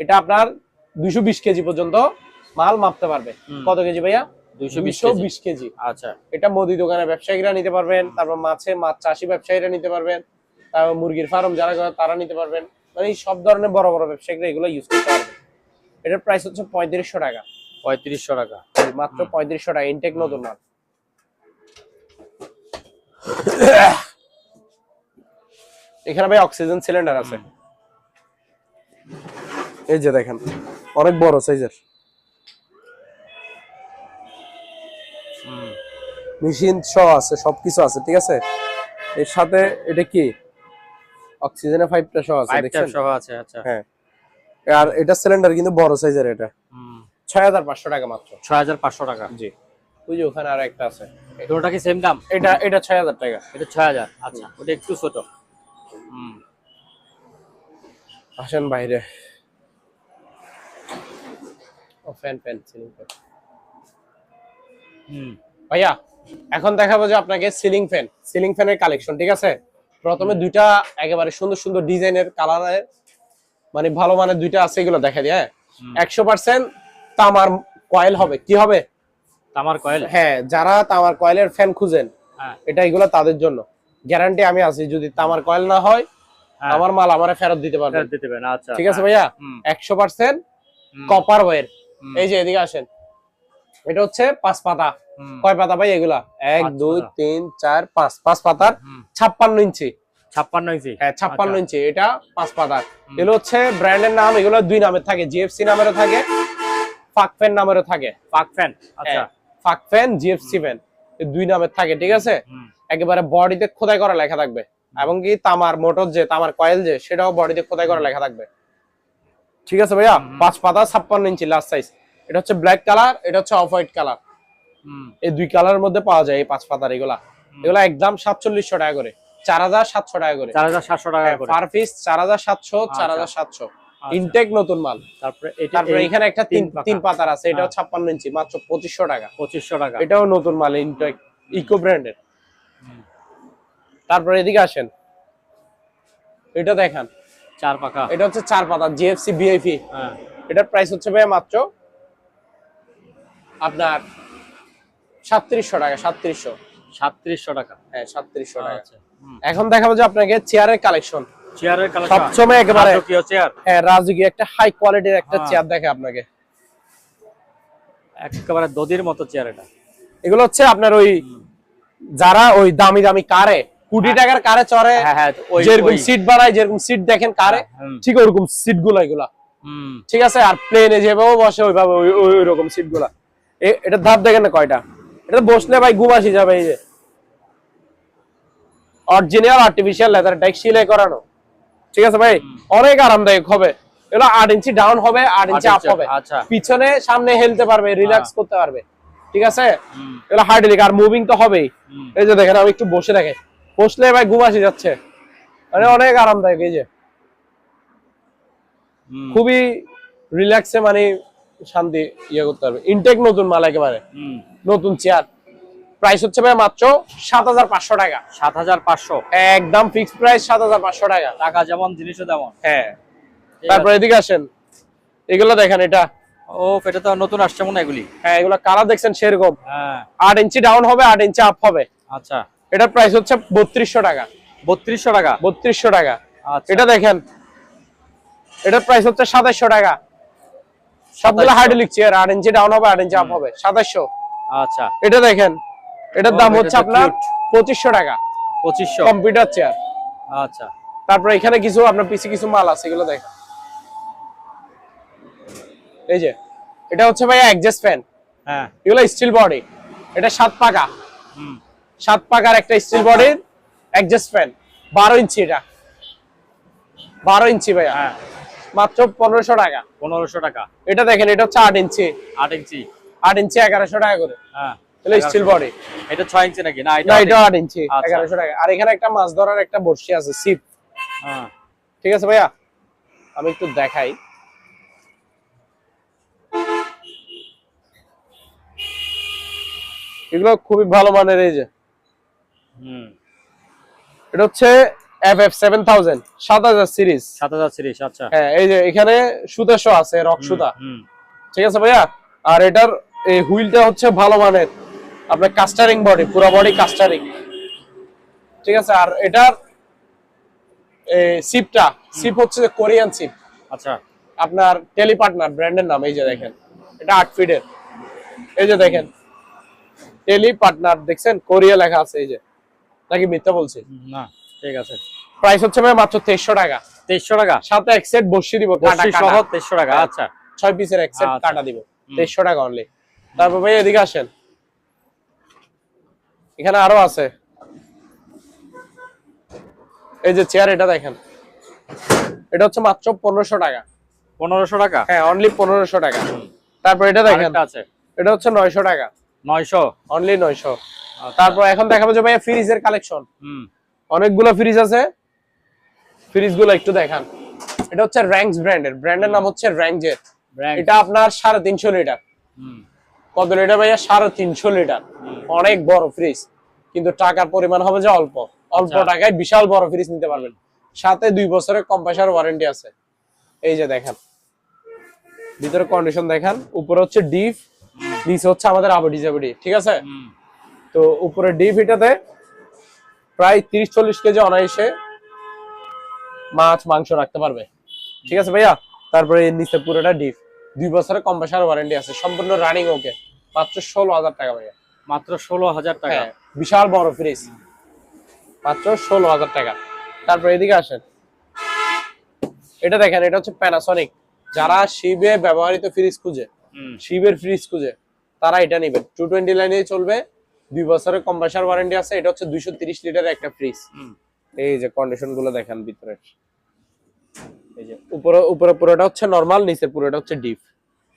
Speaker 1: এটা আপনার 220 কেজি পর্যন্ত মাল মাপতে পারবে। কত কেজি ভাইয়া? 220 কেজি।
Speaker 2: আচ্ছা,
Speaker 1: এটা মুদি দোকানের ব্যবসায়ীরা নিতে পারবেন, তারপর মাছ চাষী ব্যবসায়ীরা নিতে পারবেন, তারপর মুরগির ফার্ম যারা করে তারা নিতে পারবেন, মানে সব ধরনের বড় বড় ব্যবসায়ীরা এগুলো ইউজ করতে পারবেন। এটার প্রাইস হচ্ছে 3500 টাকা।
Speaker 2: 3500 টাকা
Speaker 1: মাত্র 3500 টাকা, ইনটেক নতুন মাল। এখানে ভাই অক্সিজেন সিলিন্ডার আছে, এই যে দেখেন অনেক বড় সাইজের। মেশিন সহ আছে, সবকিছু আছে, ঠিক আছে। এর সাথে এটা কি অক্সিজেনের পাইপটা সহ আছে, দেখছেন?
Speaker 2: সহ আছে। আচ্ছা,
Speaker 1: হ্যাঁ। আর এটা সিলিন্ডার কিন্তু বড় সাইজের। এটা 6500 টাকা মাত্র।
Speaker 2: 6500 টাকা।
Speaker 1: জি, ওই যে ওখানে আর একটা আছে।
Speaker 2: দুটোটা কি সেম দাম?
Speaker 1: এটা 6000 টাকা।
Speaker 2: এটা 6000। আচ্ছা, ওটা একটু ছোট।
Speaker 1: আসেন বাইরে। ও ফ্যান সিলিং ফ্যান। ভাইয়া এখন দেখাবো যে আপনাকে সিলিং ফ্যানের কালেকশন, ঠিক আছে। প্রথমে দুইটা একেবারে সুন্দর সুন্দর ডিজাইনের কালারের, মানে ভালো মানের দুইটা আছে, এগুলো দেখা দিই। হ্যাঁ, 100% তামার কয়েল হবে। কি হবে?
Speaker 2: তামার কয়েল।
Speaker 1: হ্যাঁ, যারা তামার কয়েলের ফ্যান খুঁজেন, এটা এগুলো তাদের জন্য। গ্যারান্টি আমি আছি, যদি তামার কয়েল না হয় আমার মাল আমারে ফেরত দিতে পারবেন।
Speaker 2: আচ্ছা,
Speaker 1: ঠিক আছে ভাইয়া। 100% কপার ওয়্যার। এই যে এদিকে আসেন, এটা হচ্ছে 5 পাতা। কয় পাতা ভাই এগুলা? 1 2 3 4 5 5 পাতার 56 ইঞ্চি।
Speaker 2: 56 ইঞ্চি।
Speaker 1: হ্যাঁ, 56 ইঞ্চি। এটা 5 পাতার। এগুলো হচ্ছে ব্র্যান্ডের নাম, এগুলো দুই নামে থাকে, জিএফসি নামেরও থাকে, ফাকফ্যান নামেরও থাকে।
Speaker 2: ফাকফ্যান। আচ্ছা,
Speaker 1: ফাকফ্যান, জিএফসি ফ্যান, এই দুই নামে থাকে, ঠিক আছে। একেবারে বডিতে খোদাই করা লেখা থাকবে, এবং কি তামার মোটর যে তামার কয়েল যে সেটাও বডিতে খোদাই করা লেখা থাকবে, ঠিক আছে ভাইয়া। 5 পাতা 56 ইঞ্চি লাস্ট সাইজ। এটা হচ্ছে ব্ল্যাক কালার, এটা হচ্ছে অফ হোয়াইট কালার। এই দুই কালারের মধ্যে পাওয়া যায় এই 5 পাতার। এগুলা একদম 4700 টাকা করে, 4700 টাকা করে,
Speaker 2: 4700 টাকা করে
Speaker 1: পার পিস। 4700 4700 ইনটেক নতুন মাল। তারপরে এখানে একটা তিন পাতার আছে, এটাও 56 ইঞ্চি, মাত্র 2500 টাকা।
Speaker 2: 2500 টাকা।
Speaker 1: এটাও নতুন মাল, ইনটেক ইকো ব্র্যান্ডের। তারপরে এদিকে আসেন, এটা দেখেন
Speaker 2: 4 পাকা।
Speaker 1: এটা হচ্ছে 4 পাতা জিএফসি ভিআইপি। এটার প্রাইস হচ্ছে ভাই মাত্র আপনার 3700 টাকা। 3700
Speaker 2: টাকা।
Speaker 1: হ্যাঁ, 3700 টাকা।
Speaker 2: আচ্ছা,
Speaker 1: এখন দেখাবো যে আপনাকে চেয়ারের কালেকশন।
Speaker 2: চেয়ারের কালেকশন
Speaker 1: সবসময় একেবারে
Speaker 2: রাজকীয় চেয়ার।
Speaker 1: হ্যাঁ, রাজকীয় একটা হাই কোয়ালিটির একটা চেয়ার দেখে আপনাকে,
Speaker 2: একেবারে দদির মতো চেয়ার। এটা
Speaker 1: এগুলো হচ্ছে আপনার ওই যারা ওই দামি দামি কারে, কোটি টাকার কারে চড়ে, যেরকম সিট বানায়, যেরকম সিট দেখেন কারে, ঠিক ওরকম সিট গুলা এগুলা, ঠিক আছে। আর প্লেনে যেভাবে বসে ওইভাবে ওই রকম সিট গুলা। এটা ধাপ দেখেন না কয়টা, এটা বসলে ভাই ঘুম আসি যাবে। এই যে অরিজিনাল আর্টিফিশিয়াল লেদার ডাইক সেলাই করানো, ঠিক আছে ভাই, অনেক আরামদায়ক হবে। এগুলো 8 ইঞ্চি ডাউন হবে, 8 ইঞ্চি আপ হবে।
Speaker 2: আচ্ছা,
Speaker 1: পিছনে সামনে হেলতে পারবে, রিল্যাক্স করতে পারবে, ঠিক আছে। এগুলো হাইড্রোলিক, আর মুভিং তো হবেই। এই যে দেখেন, আমি একটু বসে দেখে, বসলে ভাই ঘুম আসি যাচ্ছে, মানে অনেক আরামদায়ক। এই যে খুবই রিল্যাক্সে, মানে শান্তি ইয়ে করতে পারবে। ইনটেক নতুন মাল, একেবারে নতুন চেয়ার। প্রাইস হচ্ছে ভাই মাত্র 7500 টাকা।
Speaker 2: 7500
Speaker 1: একদম ফিক্সড প্রাইস, 7500 টাকা।
Speaker 2: টাকা যেমন জিনিসও তেমন।
Speaker 1: হ্যাঁ, তারপর এদিকে আসেন, এগুলো দেখেন, এটা
Speaker 2: এটা তো নতুন আসছে মনে হয় এগুলি।
Speaker 1: হ্যাঁ, এগুলো কালার দেখছেন সেরকম।
Speaker 2: হ্যাঁ,
Speaker 1: 8 ইঞ্চি ডাউন হবে, 8 ইঞ্চি আপ হবে।
Speaker 2: আচ্ছা,
Speaker 1: এটার প্রাইস হচ্ছে 3200 টাকা।
Speaker 2: 3200 টাকা।
Speaker 1: 3200 টাকা।
Speaker 2: আচ্ছা,
Speaker 1: এটা দেখেন, এটার প্রাইস হচ্ছে 2700 টাকা। সবগুলো হাইড্রোলিক চেয়ার, 8 ইঞ্চি ডাউন হবে, 8 ইঞ্চি আপ হবে, 2700।
Speaker 2: আচ্ছা,
Speaker 1: এটা দেখেন, এটার দাম হচ্ছে আপনার 2500 টাকা।
Speaker 2: 2500
Speaker 1: কম্পিউটার চেয়ার।
Speaker 2: আচ্ছা,
Speaker 1: তারপর এখানে কিছু আপনার পিছে কিছু মাল আছে, এগুলো দেখেন। এই যে এটা হচ্ছে ভাই অ্যাডজাস্ট ফ্যান।
Speaker 2: হ্যাঁ,
Speaker 1: এগুলো স্টিল বডি, এটা 7 পাকা। 7 পাকার একটা স্টিল বডির অ্যাডজাস্ট ফ্যান, 12 ইঞ্চি। এটা 12 ইঞ্চি ভাইয়া।
Speaker 2: হ্যাঁ,
Speaker 1: মাত্র 1500 টাকা।
Speaker 2: 1500 টাকা।
Speaker 1: এটা দেখেন, এটা হচ্ছে 8 ইঞ্চি।
Speaker 2: 8 ইঞ্চি।
Speaker 1: 8 ইঞ্চি 1100 টাকা করে।
Speaker 2: হ্যাঁ,
Speaker 1: এটা স্টিল বডি।
Speaker 2: এটা 6 ইঞ্চি নাকি? না,
Speaker 1: এটা 8 ইঞ্চি, 1100 টাকা। আর এখানে একটা মাছ ধরার একটা বড়শি আছে, সিপ।
Speaker 2: হ্যাঁ,
Speaker 1: ঠিক আছে ভাইয়া। আমি একটু দেখাই। এগুলো খুবই ভালো মানের। এই যে এটা হচ্ছে FF7000 7000 সিরিজ।
Speaker 2: 7000 সিরিজ। আচ্ছা।
Speaker 1: হ্যাঁ, এই যে এখানে সুতা শো আছে, রক সুতা। ঠিক আছে ভাইয়া। আর এটার এই হুইলটা হচ্ছে ভালো মানের, আপনার কাস্টারিং বডি, পুরো বডি কাস্টারিং। ঠিক আছে। আর এটার সিপ হচ্ছে কোরিয়ান সিপ।
Speaker 2: আচ্ছা।
Speaker 1: আপনার টেলি পার্টনার ব্র্যান্ডের নাম। এই যে দেখেন, এটা 8 ফিটের। এই যে দেখেন টেলি পার্টনার, দেখছেন কোরিয়া লেখা আছে। এই যে, নাকি মিথ্যা বলছি?
Speaker 2: না, ঠিক আছে।
Speaker 1: প্রাইস হচ্ছে ভাই মাত্র 2300 টাকা।
Speaker 2: 2300 টাকা,
Speaker 1: সাথে এক সেট বসিয়ে দিব, কাটা
Speaker 2: বসি সহ
Speaker 1: কাটা
Speaker 2: 2300 টাকা। আচ্ছা।
Speaker 1: 6 পিসের এক সেট
Speaker 2: আচ্ছা।
Speaker 1: কাটা দিব 2300 টাকা অনলি। তারপর ভাই এদিকে আসেন, এখানে আরো আছে। এই যে চেয়ার, এটা দেখেন, এটা হচ্ছে মাত্র 1500 টাকা।
Speaker 2: 1500 টাকা।
Speaker 1: হ্যাঁ, অনলি 1500 টাকা। তারপর এটা দেখেন,
Speaker 2: আরেকটা আছে,
Speaker 1: এটা হচ্ছে 900 টাকা।
Speaker 2: 900,
Speaker 1: অনলি 900। তারপর এখন দেখাবো যে ভাইয়া ফ্রিজের কালেকশন। অনেকগুলো ফ্রিজ আছে, ফ্রিজ গুলো একটু দেখান। এটা হচ্ছে র্যাঙ্কস ব্র্যান্ডের নাম হচ্ছে র্যাঙ্কজের। এটা আপনার 350 লিটার। কত লিটার ভাইয়া? 350 লিটার। অনেক বড় ফ্রিজ, কিন্তু টাকার পরিমাণ হবে যে অল্প অল্প টাকায় বিশাল বড় ফ্রিজ নিতে পারবেন। সাথে 2 বছরের কম্প্রেসার ওয়ারেন্টি আছে। এই যে দেখেন, ভিতরে কন্ডিশন দেখেন। উপরে হচ্ছে ডিপ, নিচে হচ্ছে আমাদের আবডি জাবডি। ঠিক আছে। তো উপরে ডিপ, এটাতে প্রায় 30-40 কেজি অনায়াসে মাছ মাংস রাখতে পারবে। ঠিক আছে ভাইয়া। তারপরে এর নিচে পুরোটা ডিপ, 2 বছরের কম্প্রেসার ওয়ারেন্টি আছে, সম্পূর্ণ রানিং। ওকে, মাত্র 16000 টাকা ভাইয়া।
Speaker 2: মাত্র 16000 টাকা।
Speaker 1: হ্যাঁ, বিশাল বড় ফ্রিজ, মাত্র 16000 টাকা। তারপর এদিকে আসেন, এটা দেখেন, এটা হচ্ছে প্যানাসনিক। যারা শিবে ব্যবহৃত ফ্রিজ খুঁজে, শিবের ফ্রিজ খুঁজে, তারা এটা নেবেন। 220 লাইনে চলবে, 2 বছরের কম্প্রেসার ওয়ারেন্টি আছে। এটা হচ্ছে 230 লিটারের একটা ফ্রিজ। এই যে কন্ডিশন গুলো দেখেন ভিতরে। এই যে উপরে উপরে পুরোটা হচ্ছে নরমাল, নিচে পুরোটা হচ্ছে ডিপ।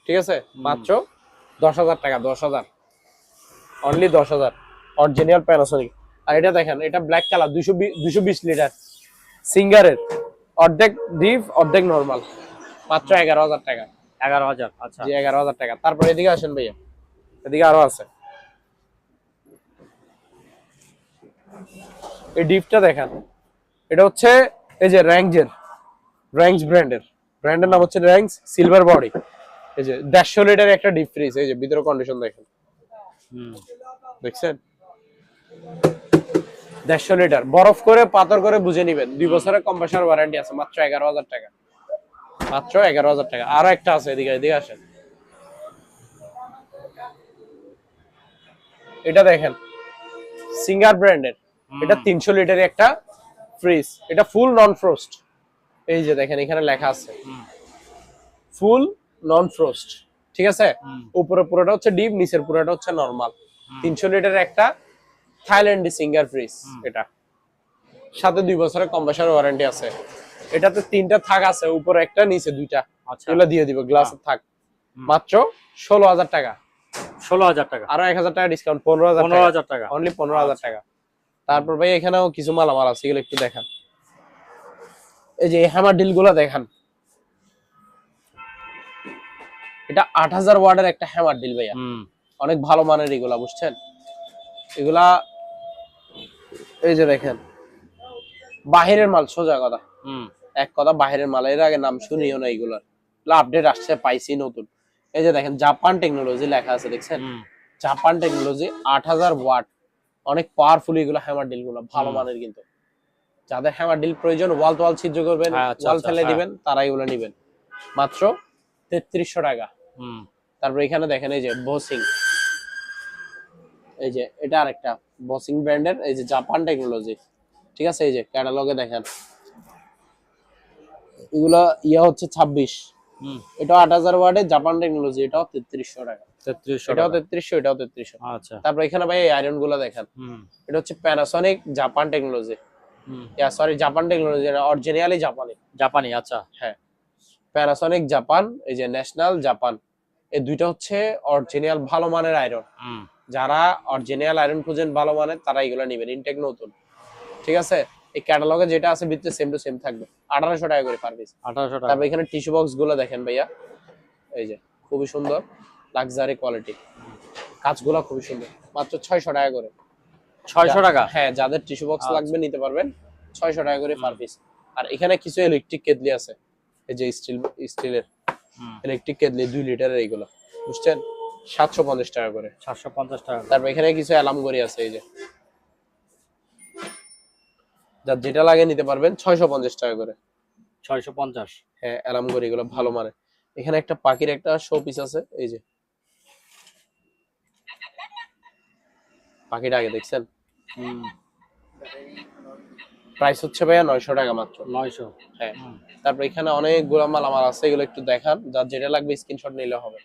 Speaker 1: ঠিক আছে। মাত্র 10000 টাকা। 10000, অনলি 10000। Original Panasonic. আর এটা দেখেন, এটা ব্ল্যাক কালার, 220 লিটার সিঙ্গারের, অর্ধেক ডিপ অর্ধেক নরমাল, মাত্র 11000 টাকা।
Speaker 2: 11000। আচ্ছা।
Speaker 1: জি, 11000 টাকা। তারপর এদিকে আসেন ভাইয়া, এদিকে আরো আছে। এই ডিপটা দেখেন, এটা হচ্ছে এই যে র্যাঙ্কস ব্র্যান্ডের নাম হচ্ছে র্যাঙ্কস সিলভার বডি। এই যে 150 লিটার একটা ডিপ ফ্রিজ। এই যে ভিতরে কন্ডিশন দেখেন, দেখছেন? 150 লিটার, বরফ করে পাথর করে বুঝে নিবেন। 2 বছরের কম্প্রেসার ওয়ারেন্টি আছে। মাত্র 11000 টাকা। মাত্র 11000 টাকা। আরো একটা আছে, এদিকে আসেন। এটা দেখেন, সিঙ্গার ব্র্যান্ডের। এটা 300 লিটারের একটা ফ্রিজ। এটা ফুল নন ফ্রোস্ট। এই যে দেখেন, এখানে লেখা আছে ফুল নন ফ্রোস্ট। ঠিক আছে। উপরে পুরোটা হচ্ছে ডিপ, নিচের পুরোটা হচ্ছে নরমাল। 300 লিটারের একটা থাইল্যান্ডি সিঙ্গার ফ্রিজ। এটা সাথে 2 বছরের কম্প্রেসার ওয়ারেন্টি আছে। এটাতে 3টা থাক আছে, উপরে একটা নিচে 2টা। এগুলো দিয়ে দিব, গ্লাসের থাক। মাত্র 16000 টাকা।
Speaker 2: 16000 টাকা।
Speaker 1: আরো 1000 টাকা ডিসকাউন্ট, 15000
Speaker 2: টাকা।
Speaker 1: অনলি 15000 টাকা। তারপর ভাই এখানেও কিছু মালামাল আছে, এগুলো একটু দেখান। এই যে হ্যামার ডিল গুলো দেখান। এটা 8000 ওয়াটের একটা হ্যামার ডিল ভাইয়া। অনেক ভালো মানের এগুলা, বুঝছেন? এগুলা এই যে দেখেন, বাহিরের মাল, সোজা কথা। এক কথা, বাহিরের মাল। এর আগে নাম শুনিও না এগুলার, আপডেট আসছে, পাইছি নতুন। এই যে দেখেন, জাপান টেকনোলজি লেখা আছে, দেখছেন? জাপান টেকনোলজি, 8000 ওয়াট, অনেক পাওয়ারফুল এগুলো হ্যামার ডিল গুলো, ভালো মানের। কিন্তু যাদের হ্যামার ডিল প্রয়োজন, ওয়াল তো ওয়াল ছিদ্র করবেন, ওয়াল ফেলে দিবেন, তারা এগুলো নেবেন। মাত্র 3300 টাকা। তারপর এখানে দেখেন, এই যে বসিং, এই যে এটা আরেকটা বসিং ব্র্যান্ডের, এই যে জাপান টেকনোলজি। ঠিক আছে। এই যে ক্যাটালগে দেখেন, এগুলা ইয়া হচ্ছে 26। এটা 8000 ওয়াটের জাপান টেকনোলজি, এটাও 3300 টাকা।
Speaker 2: 3300,
Speaker 1: এটাও 3300, এটাও 3300।
Speaker 2: আচ্ছা।
Speaker 1: তারপর এখানে ভাই এই আয়রন গুলা দেখেন, এটা হচ্ছে Panasonic Japan technology. Sorry, Japan technology না, অরিজিনালি জাপানি।
Speaker 2: আচ্ছা।
Speaker 1: হ্যাঁ, প্যানাসনিক জাপান, এই যে ন্যাশনাল জাপান। এই দুইটা হচ্ছে অরিজিনাল ভালো মানের আয়রন। যারা অরিজিনাল আয়রন খুঁজেন ভালো মানের, তারা এগুলো নেবেন, ইনটেক নতুন। ঠিক আছে। এই ক্যাটালগে যেটা আছে ভিতরে সেম টু সেম থাকবে 1800 টাকা করে পার পিস।
Speaker 2: 1800 টাকা।
Speaker 1: তারপর এখানে টিস্যু বক্স গুলো দেখেন ভাইয়া, এই যে খুবই সুন্দর লাক্সারি কোয়ালিটি, কাজগুলো খুবই সুন্দর, মাত্র 600 টাকা করে।
Speaker 2: 600 টাকা।
Speaker 1: হ্যাঁ, যাদের টিস্যু বক্স লাগবে নিতে পারবেন, 600 টাকা করে পার পিস। আর এখানে কিছু ইলেকট্রিক কেটলি আছে, এই যে স্টিলের ইলেকট্রিক কেটলি 2 লিটারের, এইগুলো বুঝছেন 750 টাকা করে।
Speaker 2: 750 টাকা।
Speaker 1: তারপর এখানে কিছু অ্যালার্ম ঘড়ি আছে, এই যে যার যেটা লাগে নিতে পারবেন 650 টাকা করে।
Speaker 2: 650।
Speaker 1: হ্যাঁ, অ্যালার্ম ঘড়ি গুলো ভালো মানে। এখানে একটা পাখির একটা শো পিস আছে, এই যে পাখিটা আগে দেখছেন। প্রাইস হচ্ছে ভাইয়া 900 টাকা মাত্র।
Speaker 2: 900।
Speaker 1: হ্যাঁ, তারপর এখানে অনেকগুলো মালামাল আছে, এগুলো একটু দেখান, যার যেটা লাগবে স্ক্রিনশট নিলে হবে।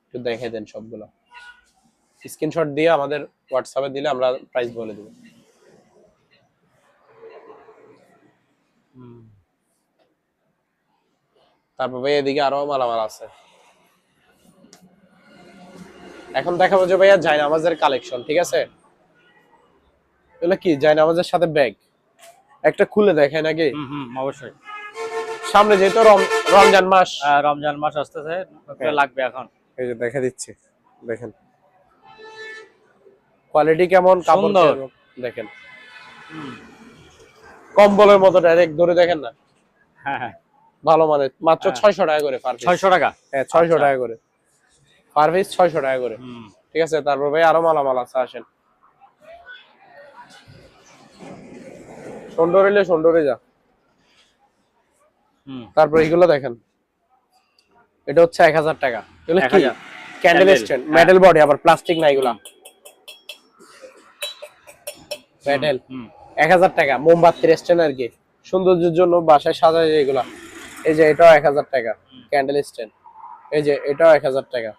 Speaker 1: একটু দেখে দেন সবগুলো, স্ক্রিনশট দিয়ে আমাদের হোয়াটসঅ্যাপে দিলে আমরা প্রাইস বলে দেব। তারপর ভাইয়া এদিকে আরো মালামাল আছে। এখন দেখাবো যে ভাইয়া জায়নামাজের কালেকশন, ঠিক আছে? এগুলো কি জায়নামাজের সাথে ব্যাগ, একটা খুলে দেখে নাকি?
Speaker 2: অবশ্যই।
Speaker 1: সামনে যেহেতু রমজান মাস,
Speaker 2: রমজান মাস আসতেছে, লাগবে এখন।
Speaker 1: এই যে দেখা দিচ্ছি, দেখেন কোয়ালিটি কেমন, কাপড় কেমন দেখেন, কম্বলের মতো ডাইরেক্ট ধরে দেখেন না।
Speaker 2: হ্যাঁ,
Speaker 1: ভালো মানে, মাত্র 600 টাকা করে পার পিস।
Speaker 2: 600 টাকা।
Speaker 1: হ্যাঁ, 600 টাকা করে পার পিস, 600 টাকা করে। ঠিক আছে, তারপর ভাই আরো মালামাল আছে, আসেন। সুন্দরে যা। তারপর এগুলো দেখেন, এটা হচ্ছে 1000 টাকা। এগুলো কি? ক্যান্ডেল স্ট্যান্ড, মেটাল বডি, আবার প্লাস্টিক না, এগুলো মেটাল। 1000 টাকা, মোমবাতির স্ট্যান্ড আর কি, সৌন্দর্যের জন্য বাসায় সাজায় এগুলা। এই যে এটাও 1000 টাকা ক্যান্ডেল স্ট্যান্ড, এই যে এটাও 1000 টাকা।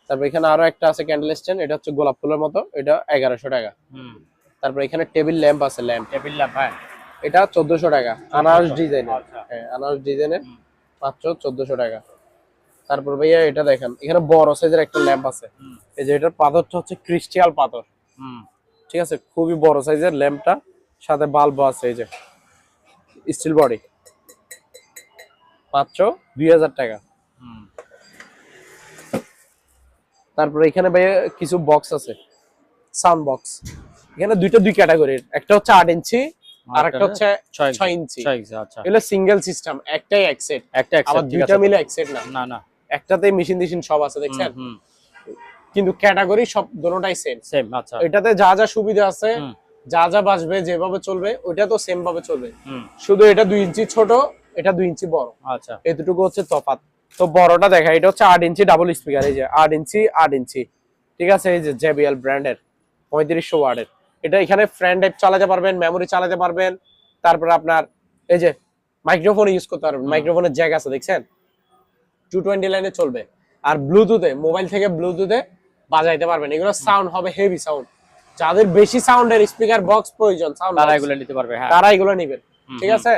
Speaker 1: তারপর এখানে আরো একটা আছে ক্যান্ডেল স্ট্যান্ড, এটা হচ্ছে গোলাপ ফুলের মতো, এটা 1100 টাকা। তারপর এখানে টেবিল ল্যাম্প আছে,
Speaker 2: টেবিল ল্যাম্প, হ্যাঁ,
Speaker 1: এটা 1400 টাকা, আনারস ডিজাইনের। হ্যাঁ, আনারস ডিজাইনের, মাত্র 1400 টাকা। তারপর ভাইয়া এটা দেখেন, এখানে বড় সাইজের একটা ল্যাম্প আছে, এই যে এটার পাথরটা হচ্ছে ক্রিস্টাল পাথর, ঠিক আছে, খুবই বড় সাইজের ল্যাম্পটা, সাথে বাল্ব আছে, এই যে স্টিল বডি, মাত্র 2000 টাকা। তারপর এখানে ভাইয়া কিছু বক্স আছে, সাউন্ড বক্স। এখানে দুই ক্যাটাগরির, একটা হচ্ছে 8 ইঞ্চি আর একটা হচ্ছে 6 ইঞ্চি।
Speaker 2: আচ্ছা,
Speaker 1: এগুলো সিঙ্গেল সিস্টেম, একটাই এক সেট, আবার দুইটা মিলে এক সেট না,
Speaker 2: না,
Speaker 1: একটাতে মেশিন সব আছে, দেখছেন? কিন্তু ক্যাটাগরি সব দুটোটাই সেম।
Speaker 2: আচ্ছা,
Speaker 1: এটাতে যা যা সুবিধা আছে, যা বাজবে, যেভাবে চলবে, ওইটা তো সেম ভাবে চলবে, শুধু এটা 2 ইঞ্চি ছোট, এটা 2 ইঞ্চি বড়। আচ্ছা, এতটুকু হচ্ছে তফাৎ। তো বড়টা দেখা, এটা হচ্ছে 8 ইঞ্চি ডাবল স্পিকার, এই যে 8 ইঞ্চি, ঠিক আছে, এই যে JBL ব্র্যান্ডের 3500 ওয়াটের। এটা এখানে ফ্যান টাইপ চালাতে পারবেন, মেমোরি চালাতে পারবেন, তারপর আপনার এই যে মাইক্রোফোন ইউজ করতে পারবেন, মাইক্রোফোনের জ্যাক আছে, দেখছেন 220 লাইনে চলবে। আর ব্লুটুথে, মোবাইল থেকে ব্লুটুথে বাজাইতে পারবেন। এগুলো সাউন্ড হবে হেভি সাউন্ড, যাদের বেশি সাউন্ডের স্পিকার বক্স প্রয়োজন, সাউন্ড
Speaker 2: তারা এগুলো নিতে পারবে। হ্যাঁ,
Speaker 1: তারা এগুলো নেবেন, ঠিক আছে,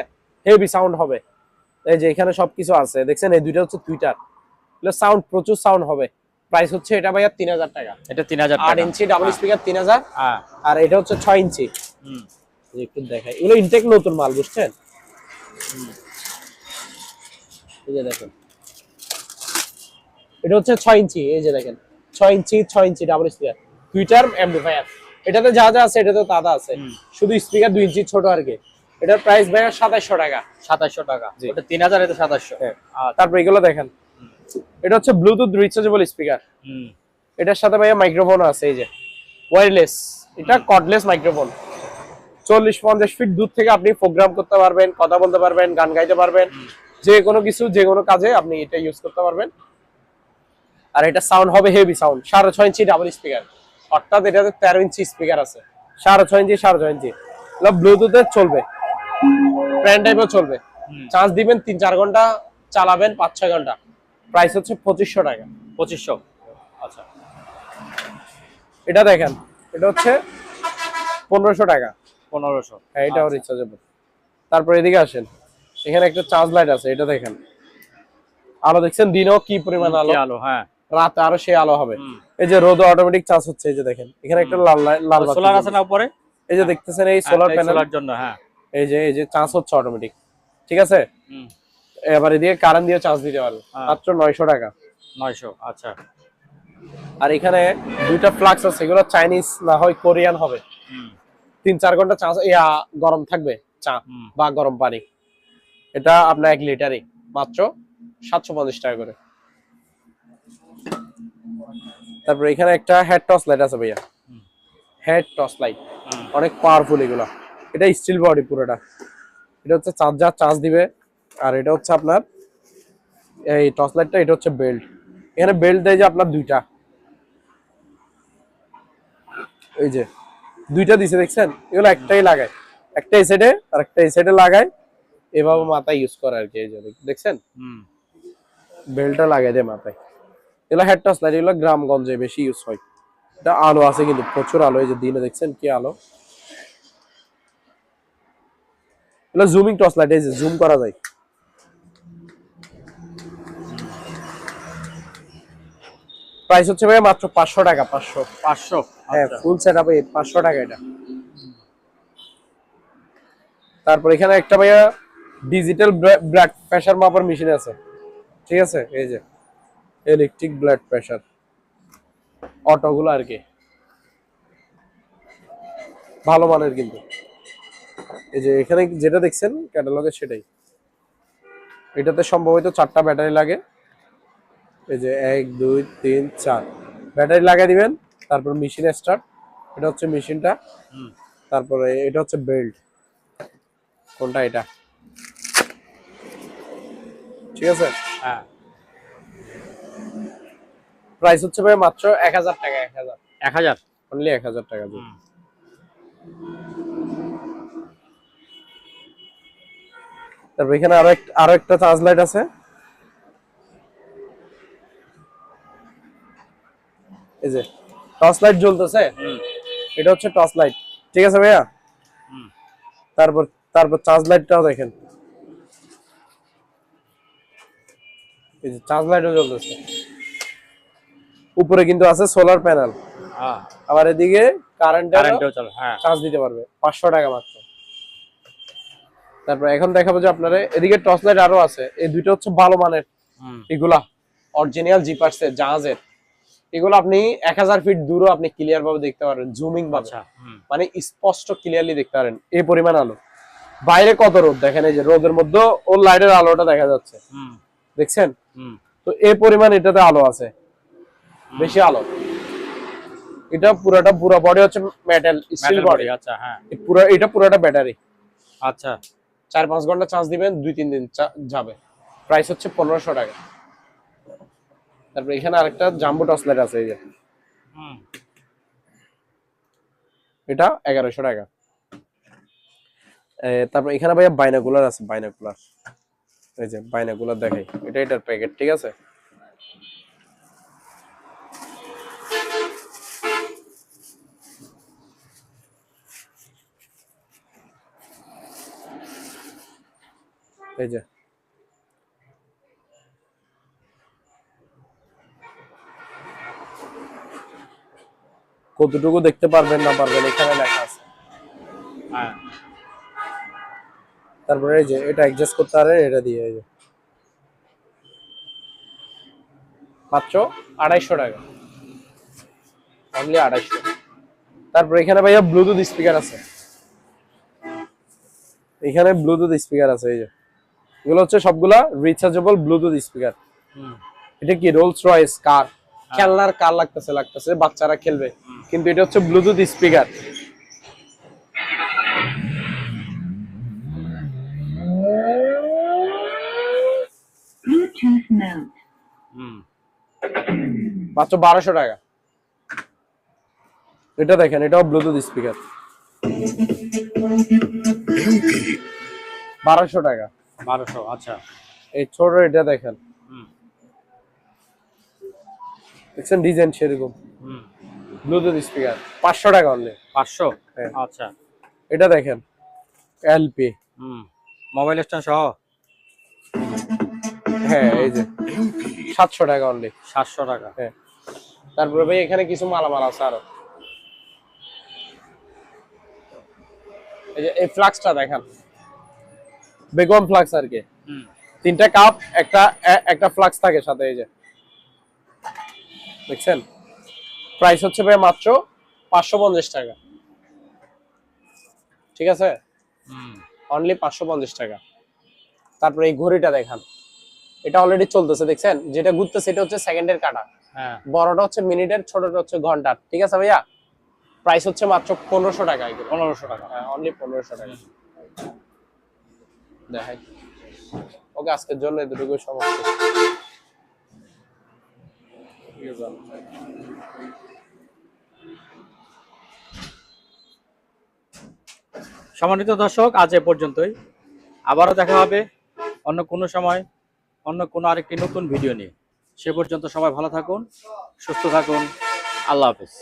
Speaker 1: হেভি সাউন্ড হবে। এই যে এখানে সবকিছু আছে, দেখছেন, এই দুইটা হচ্ছে টুইটার, এগুলো সাউন্ড, প্রচুর সাউন্ড হবে। প্রাইস হচ্ছে এটা ভাইয়া 3000 টাকা।
Speaker 2: এটা 3000 টাকা।
Speaker 1: 8 ইঞ্চি ডাবল স্পিকার 3000, আর এটা হচ্ছে 6 ইঞ্চি। একটু দেখাই, এগুলো ইনটেক নতুন মাল, বুঝছেন? এই যে দেখেন, এটা হচ্ছে 6 ইঞ্চি, এই যে দেখেন 6 ইঞ্চি ডাবল স্পিকার, টুইটার অ্যাম্পলিফায়ার। এটাতে যা যা আছে এটাতে তা আছে, শুধু স্পিকার 2 ইঞ্চি ছোট আর কি। এটার প্রাইস ভাইয়া 2700 টাকা।
Speaker 2: 2700 টাকা। ওটা 3000, এটা 2700।
Speaker 1: তারপর এগুলো দেখেন, এটা হচ্ছে ব্লুটুথ রিচার্জেবল স্পিকার, এটার সাথে ভাইয়া মাইক্রোফোন আছে, এই যে ওয়্যারলেস, এটা কর্ডলেস মাইক্রোফোন। 40-50 ফিট দূর থেকে আপনি প্রোগ্রাম করতে পারবেন, কথা বলতে পারবেন, গান গাইতে পারবেন, যে কোনো কিছু, যে কোনো কাজে আপনি এটা ইউজ করতে পারবেন। আর এটা সাউন্ড হবে হেভি সাউন্ড, 6.5 ইঞ্চি ডাবল স্পিকার, অর্থাৎ এটাতে 13 ইঞ্চি স্পিকার আছে, 6.5 ইঞ্চি। ব্লুটুথে চলবে, ফ্যান টাইপও চলবে, চার্জ দিবেন 3-4 ঘন্টা, চালাবেন 5-6 ঘন্টা। প্রাইস হচ্ছে 2500 টাকা।
Speaker 2: 2500। আচ্ছা,
Speaker 1: এটা দেখেন, এটা হচ্ছে 1500 টাকা।
Speaker 2: 1500।
Speaker 1: হ্যাঁ, এটাও রিচার্জেবল। তারপর এদিকে আসেন, এখানে একটা চার্জ লাইট আছে, এটা দেখেন, আলো দেখছেন, দিনও কি পরিমাণ আলো,
Speaker 2: হ্যাঁ,
Speaker 1: রাতে আরো সেই আলো হবে। এই যে রোদ অটোমেটিক চার্জ হচ্ছে, এই যে দেখেন এখানে একটা লাল বাতি,
Speaker 2: সোলার আছে না উপরে,
Speaker 1: এই যে দেখতেছেন, এই সোলার প্যানেলের
Speaker 2: জন্য। হ্যাঁ,
Speaker 1: এই যে চার্জ হচ্ছে অটোমেটিক, ঠিক আছে।
Speaker 2: হুম।
Speaker 1: এবার এদিকে কারেন্ট দিয়ে চার্জ দিতে পারবে, মাত্র 900 টাকা।
Speaker 2: 900, আচ্ছা।
Speaker 1: আর এখানে দুইটা ফ্লাক্স আছে, এগুলো চাইনিজ না হয় কোরিয়ান হবে।
Speaker 2: হুম।
Speaker 1: 3-4 ঘন্টা চার্জ গরম থাকবে চা বা গরম পানি। এটা আপনার 1 লিটারই মাত্র 750 টাকা করে। তারপর এখানে একটা হেড টর্চ লাইট আছে ভাইয়া, হেড টর্চ লাইট, অনেক পাওয়ারফুল এগুলা। এটা স্টিল বডি পুরোটা। এটা হচ্ছে চার্জার, চার্জ দিবে। আর এটা হচ্ছে আপনার এই টর্চ লাইটটা, এটা হচ্ছে বেল্ট। এখানে বেল্ট দেয় যে আপনার দুইটা, এই যে দুইটা দিছে দেখছেন, এগুলো একটাই লাগায়, একটা এই সাইডে আর একটা এই সাইডে লাগায়, এভাবে মাথায় ইউজ করে আর কি। এই যে দেখছেন বেল্টটা লাগাই দেয় মাথায়। এগুলো হেড টর্চ লাইট, এগুলো গ্রামগঞ্জে বেশি ইউজ হয়। এটা আলো আছে কিন্তু প্রচুর আলো, এই যে দিনে দেখছেন কি আলো। এগুলো জুমিং টর্চ লাইট, এই যে জুম করা যায়। প্রাইস হচ্ছে ভাই মাত্র 500 টাকা। 500, হ্যাঁ, ফুল সেটআপ 500 টাকা এটা। তারপর এখানে একটা ভাইয়া ডিজিটাল ব্লাড প্রেসার মাপার মেশিন আছে, ঠিক আছে। এই যে ইলেকট্রিক ব্লাড প্রেসার, অটোগুলো আর কি, ভালো মানের কিন্তু। এই যে এখানে যেটা দেখছেন ক্যাটালগে সেটাই। এটাতে সম্ভবত 4টা ব্যাটারি লাগে। এই যে 1 2 3 4 ব্যাটারি লাগাই দিবেন, তারপর মেশিন স্টার্ট। এটা হচ্ছে মেশিনটা। তারপরে এটা হচ্ছে বেল্ট, কোনটা এটা, ঠিক আছে।
Speaker 2: হ্যাঁ।
Speaker 1: প্রাইস হচ্ছে ভাই মাত্র 1000 টাকা।
Speaker 2: 1000,
Speaker 1: অনলি 1000 টাকা দিয়ে। তারপর এখানে আরো একটা চার্জ লাইট আছে, এই যে টর্চ লাইট জ্বলতেছে, এটা হচ্ছে টর্চ লাইট, ঠিক আছে ভাইয়া। তারপর তারপর চার্জ লাইটটাও দেখেন, এই যে চার্জ লাইটও জ্বলতেছে। উপরে কিন্তু আছে সোলার প্যানেল, আবার এদিকে কারেন্টও
Speaker 2: চলে, হ্যাঁ।
Speaker 1: চার্জ দিতে পারবে। 500 টাকা মাত্র। তারপর এখন দেখাবো যে আপনারা এদিকে টর্চ লাইট আরো আছে, এই দুইটা হচ্ছে ভালো মানের। এগুলা অরিজিনাল জিপার্সের জাহাজের, এগুলো আপনি 1000 ফিট দূরও আপনি ক্লিয়ার ভাবে দেখতে পারবেন, জুমিং ভাবে, মানে স্পষ্ট ক্লিয়ারলি দেখতে পারেন, এই পরিমাণ আলো। বাইরে কত রোদ দেখেন, এই যে রোদের মধ্যে ওর লাইটের আলোটা দেখা যাচ্ছে, দেখছেন তো এই পরিমাণ এটাতে আলো আছে, বেশি আলো। এটা পুরো বডি হচ্ছে মেটাল স্টিল বডি,
Speaker 2: আচ্ছা। হ্যাঁ,
Speaker 1: এটা পুরোটা ব্যাটারি।
Speaker 2: আচ্ছা।
Speaker 1: 4-5 ঘন্টা চার্জ দিবেন, 2-3 দিন যাবে। প্রাইস হচ্ছে 1500 টাকা। তারপর এখানে আরেকটা জাম্বো টর্চ লাইট আছে, এই যে এটা 1100 টাকা। তারপর এখানে ভাইয়া বাইনাকুলার আছে, বাইনাকুলার, এই যে বাইনাকুলার দেখাই, এটার প্যাকেট, ঠিক আছে। এই যে কতটুকু দেখতে পারবেন না পারবেন এখানে লেখা আছে।
Speaker 2: হ্যাঁ।
Speaker 1: তারপরে এই যে এটা অ্যাডজাস্ট করতে পারেন, এটা দিয়ে এই যে মাত্র 250 টাকা, অনলি 250। তারপর এখানে ভাইয়া ব্লুটুথ স্পিকার আছে, এখানে ব্লুটুথ স্পিকার আছে, এই যে এগুলো হচ্ছে সবগুলা রিচার্জেবল ব্লুটুথ স্পিকার। এটা কি রোলস রয়েস কার, খেলনার কার লাগতেছে, বাচ্চারা খেলবে, কিন্তু এটা হচ্ছে ব্লুটুথ স্পিকার।
Speaker 3: Bluetooth mode.
Speaker 1: মাত্র 1200 টাকা। এটা দেখেন, এটাও ব্লুটুথ স্পিকার, 1200 টাকা।
Speaker 2: 1200, আচ্ছা।
Speaker 1: এই ছোট এটা দেখেন, দেখছেন ডিজাইন সেরকম, ব্লুটুথ স্পিকার 500 টাকা অনলি।
Speaker 2: 500,
Speaker 1: হ্যাঁ।
Speaker 2: আচ্ছা।
Speaker 1: এটা দেখেন এলপি,
Speaker 2: মোবাইল স্ট্যান্ড সহ,
Speaker 1: হ্যাঁ, এই যে 700 টাকা অনলি।
Speaker 2: 700 টাকা।
Speaker 1: হ্যাঁ। তারপরে ভাই এখানে কিছু মালামাল আছে আরো, এই যে এই ফ্লাক্সটা দেখেন, বেগম ফ্লাক্স আর কি। 3টা কাপ, একটা ফ্লাক্স থাকে সাথে, এই যে দেখছেন। প্রাইস হচ্ছে ভাই মাত্র 550 টাকা, ঠিক আছে, অনলি 550 টাকা। তারপরে এই ঘড়িটা দেখান, এটা অলরেডি চলতেছে, দেখছেন, যেটা ঘুরতেছে এটা হচ্ছে সেকেন্ডের কাঁটা,
Speaker 2: হ্যাঁ
Speaker 1: বড়টা হচ্ছে মিনিটের, ছোটটা হচ্ছে ঘন্টার, ঠিক আছে ভাইয়া। প্রাইস হচ্ছে মাত্র 1500 টাকা,
Speaker 2: 1500 টাকা।
Speaker 1: হ্যাঁ অনলি 1500 টাকা। দেখাই, ওকে আজকের জন্য এতটুকু সমস্যা।
Speaker 2: সম্মানিত দর্শক, আজ এ পর্যন্তই। আবারও দেখা হবে অন্য কোনো সময়, অন্য কোনো আরেকটি নতুন ভিডিও নিয়ে। সে পর্যন্ত সবাই ভালো থাকুন, সুস্থ থাকুন। আল্লাহ হাফেজ।